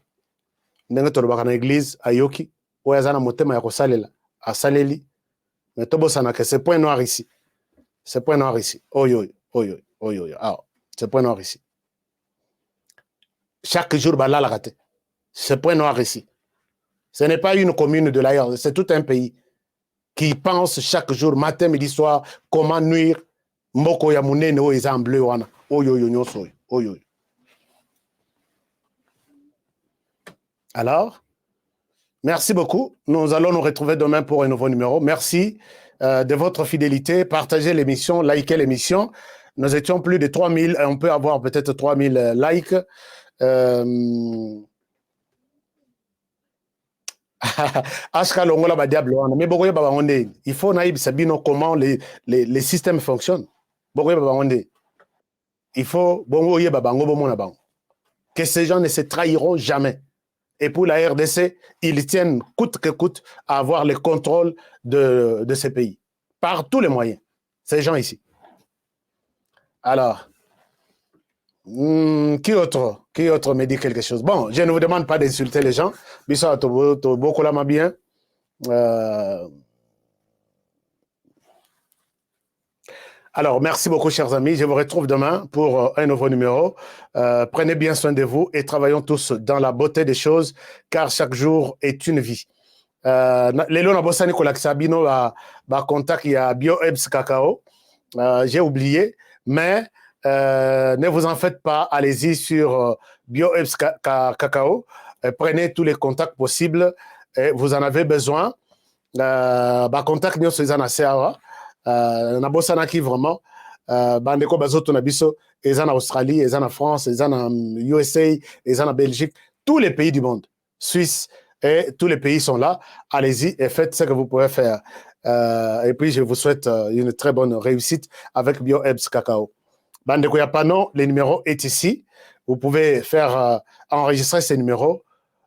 S12: ndenge tolobaka na église ayoki, Oyazana motema ya kosalela, asaleli, mais tobosana que ce point noir ici. Ce point noir ici. Ah, ce point noir ici. Chaque jour, la raté. Ce point noir ici. Ce n'est pas une commune de l'ailleurs, c'est tout un pays qui pense chaque jour, matin, midi, soir, comment nuire Mboko ya munene o eza en bleu wana. Alors, merci beaucoup. Nous allons nous retrouver demain pour un nouveau numéro. Merci de votre fidélité. Partagez l'émission, likez l'émission. Nous étions plus de 3000, on peut avoir peut-être 3000 likes. Il faut naïb comment les systèmes fonctionnent. Il faut que ces gens ne se trahiront jamais. Et pour la RDC, ils tiennent coûte que coûte à avoir le contrôle de ces pays. Par tous les moyens. Ces gens ici. Alors, qui autre me dit quelque chose? Bon, je ne vous demande pas d'insulter les gens. Beaucoup là, bien. Alors, merci beaucoup, chers amis. Je vous retrouve demain pour un nouveau numéro. Prenez bien soin de vous et travaillons tous dans la beauté des choses, car chaque jour est une vie. Lelo na bosani kolakisabino ba contact ya BioEbs Cacao. J'ai oublié, mais ne vous en faites pas. Allez-y sur BioEbs Cacao. Prenez tous les contacts possibles. Vous en avez besoin. Ba contact nyo sezana seawa. Na bosana ki vraiment bandeko bazoto na biso ezana Australie, ezana France, ezana USA, ezana Belgique, tous les pays du monde, Suisse, et tous les pays sont là. Allez-y et faites ce que vous pouvez faire. Et puis je vous souhaite une très bonne réussite avec BioEbs Cacao. Bandeko ya Panon, le numéro est ici. Vous pouvez faire enregistrer ces numéros.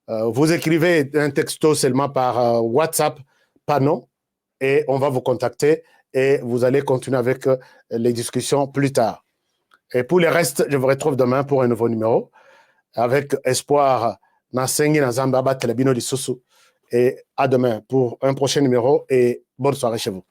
S12: Vous écrivez un texto seulement par WhatsApp Panon et on va vous contacter. Et vous allez continuer avec les discussions plus tard. Et pour le reste, je vous retrouve demain pour un nouveau numéro avec espoir Nasengi Nazamba Telebino di Susu. Et à demain pour un prochain numéro et bonne soirée chez vous.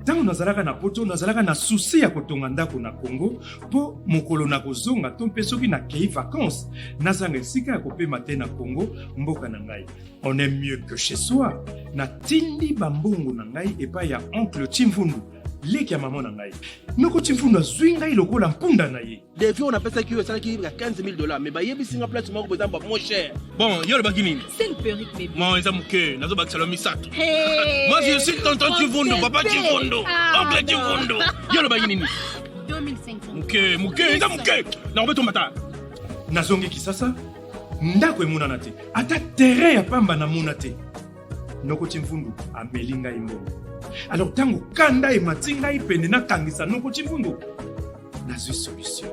S7: Tango nazalaka na poto nazalaka na souci ya kotonga ndako na Congo po mokolo na kozonga to mpe soki na kei vacances nazanga esika ya kopema te na Congo mboka na ngai. On est mieux que chez soi. Na tindi bambongo na ngai epa ya oncle Chimfundu leki ya maman na ngai. Noko Chimfundu azwi ngai lokola mpunda na ye.
S8: Depuis on appelle ça qui est $15,000 mais bayebi singa place moko bezamba moins cher.
S9: Bon, yo le bagini.
S10: C'est une perruque bébé.
S9: Moi ezamuke nazo bakisalo misato. Moi je suis tonton Chivundo, papa Chivundo, oncle Chivundo. Yo le bagini.
S10: 2500.
S9: Muke ezamuke. Na obeto mata.
S7: Nazongi kisasa ndako emonana te. Ata terrain ya pamba na mona te. Noko Chimfundu amelinga imbongo. Alors tango kanda e matinga ipende na kangisa Noko Chimfundu. Nazui solution.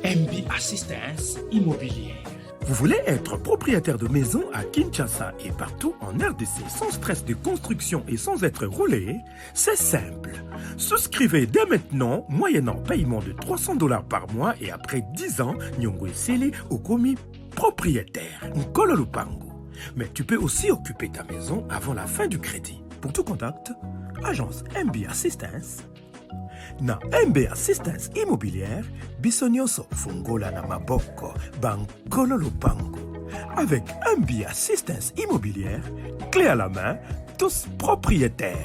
S7: MB Assistance Immobilière.
S11: Vous voulez être propriétaire de maison à Kinshasa et partout en RDC sans stress de construction et sans être roulé? C'est simple. Souscrivez dès maintenant, moyennant paiement de $300 par mois et après 10 ans, Nyongo Eseli au commis propriétaire. Nkolo Lupango. Mais tu peux aussi occuper ta maison avant la fin du crédit. Pour tout contact, agence MB Assistance. Na MB Assistance Immobilière, Bissonioso Fungola na Maboko, Bankolo Lupango. Avec MB Assistance Immobilière, clé à la main, tous propriétaires.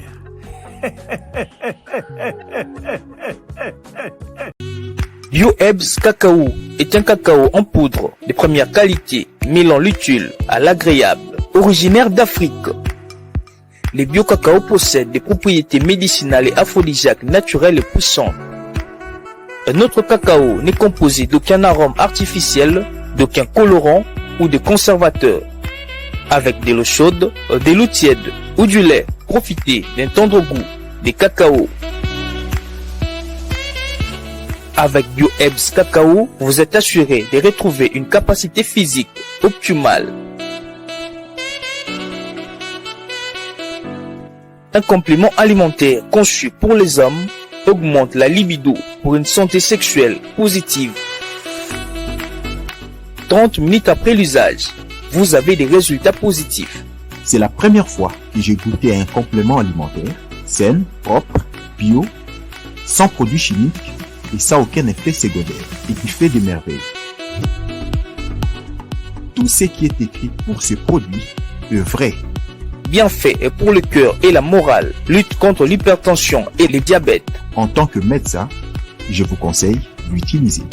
S4: BioEbs Cacao est un cacao en poudre de première qualité, mêlant l'utile à l'agréable, originaire d'Afrique. Les bio-cacao possèdent des propriétés médicinales et aphrodisiaques naturelles et puissantes. Un autre cacao n'est composé d'aucun arôme artificiel, d'aucun colorant ou de conservateur. Avec de l'eau chaude, de l'eau tiède ou du lait profiter d'un tendre goût des cacao. Avec BioHerbs Cacao, vous êtes assuré de retrouver une capacité physique optimale. Un complément alimentaire conçu pour les hommes augmente la libido pour une santé sexuelle positive. 30 minutes après l'usage, vous avez des résultats positifs.
S5: C'est la première fois que j'ai goûté un complément alimentaire sain, propre, bio, sans produits chimiques et sans aucun effet secondaire et qui fait des merveilles. Tout ce qui est écrit pour ce produit est vrai.
S4: Bien fait et pour le cœur et la morale, lutte contre l'hypertension et le diabète.
S5: En tant que médecin, je vous conseille d'utiliser.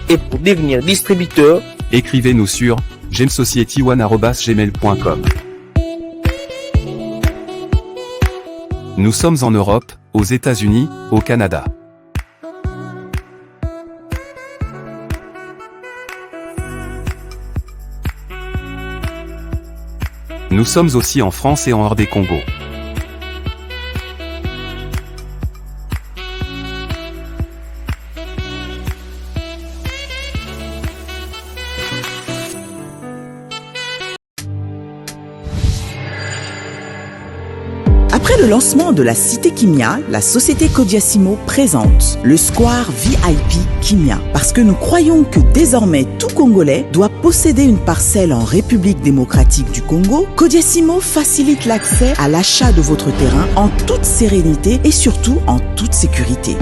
S4: Et pour devenir distributeur,
S6: écrivez-nous sur gemsociety1@gmail.com. Nous sommes en Europe, aux États-Unis, au Canada. Nous sommes aussi en France et en hors des Congo.
S3: Après le lancement de la Cité Kimia, la société Kodiasimo présente le Square VIP Kimia. Parce que nous croyons que désormais tout Congolais doit posséder une parcelle en République démocratique du Congo, Kodiasimo facilite l'accès à l'achat de votre terrain en toute sérénité et surtout en toute sécurité.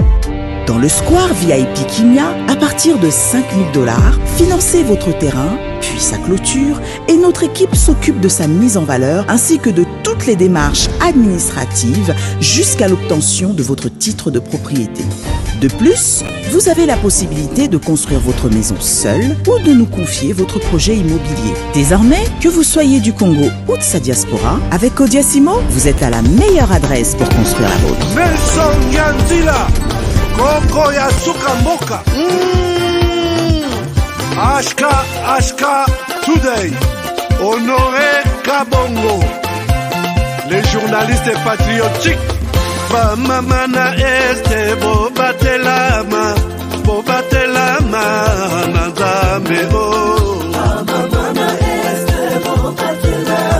S3: Dans le Square VIP Kimia, à partir de 5 000 $, financez votre terrain, puis sa clôture, et notre équipe s'occupe de sa mise en valeur ainsi que de toutes les démarches administratives jusqu'à l'obtention de votre titre de propriété. De plus, vous avez la possibilité de construire votre maison seule ou de nous confier votre projet immobilier. Désormais, que vous soyez du Congo ou de sa diaspora, avec Kodiasimo, vous êtes à la meilleure adresse pour construire la vôtre.
S13: Nelson Nyanzila, Koko Yasuka Moka. Ashka Today, Honoré Kabongo, les journalistes patriotiques. Bamamana este bobatelama nazambe o. Bamamana este bobatelama.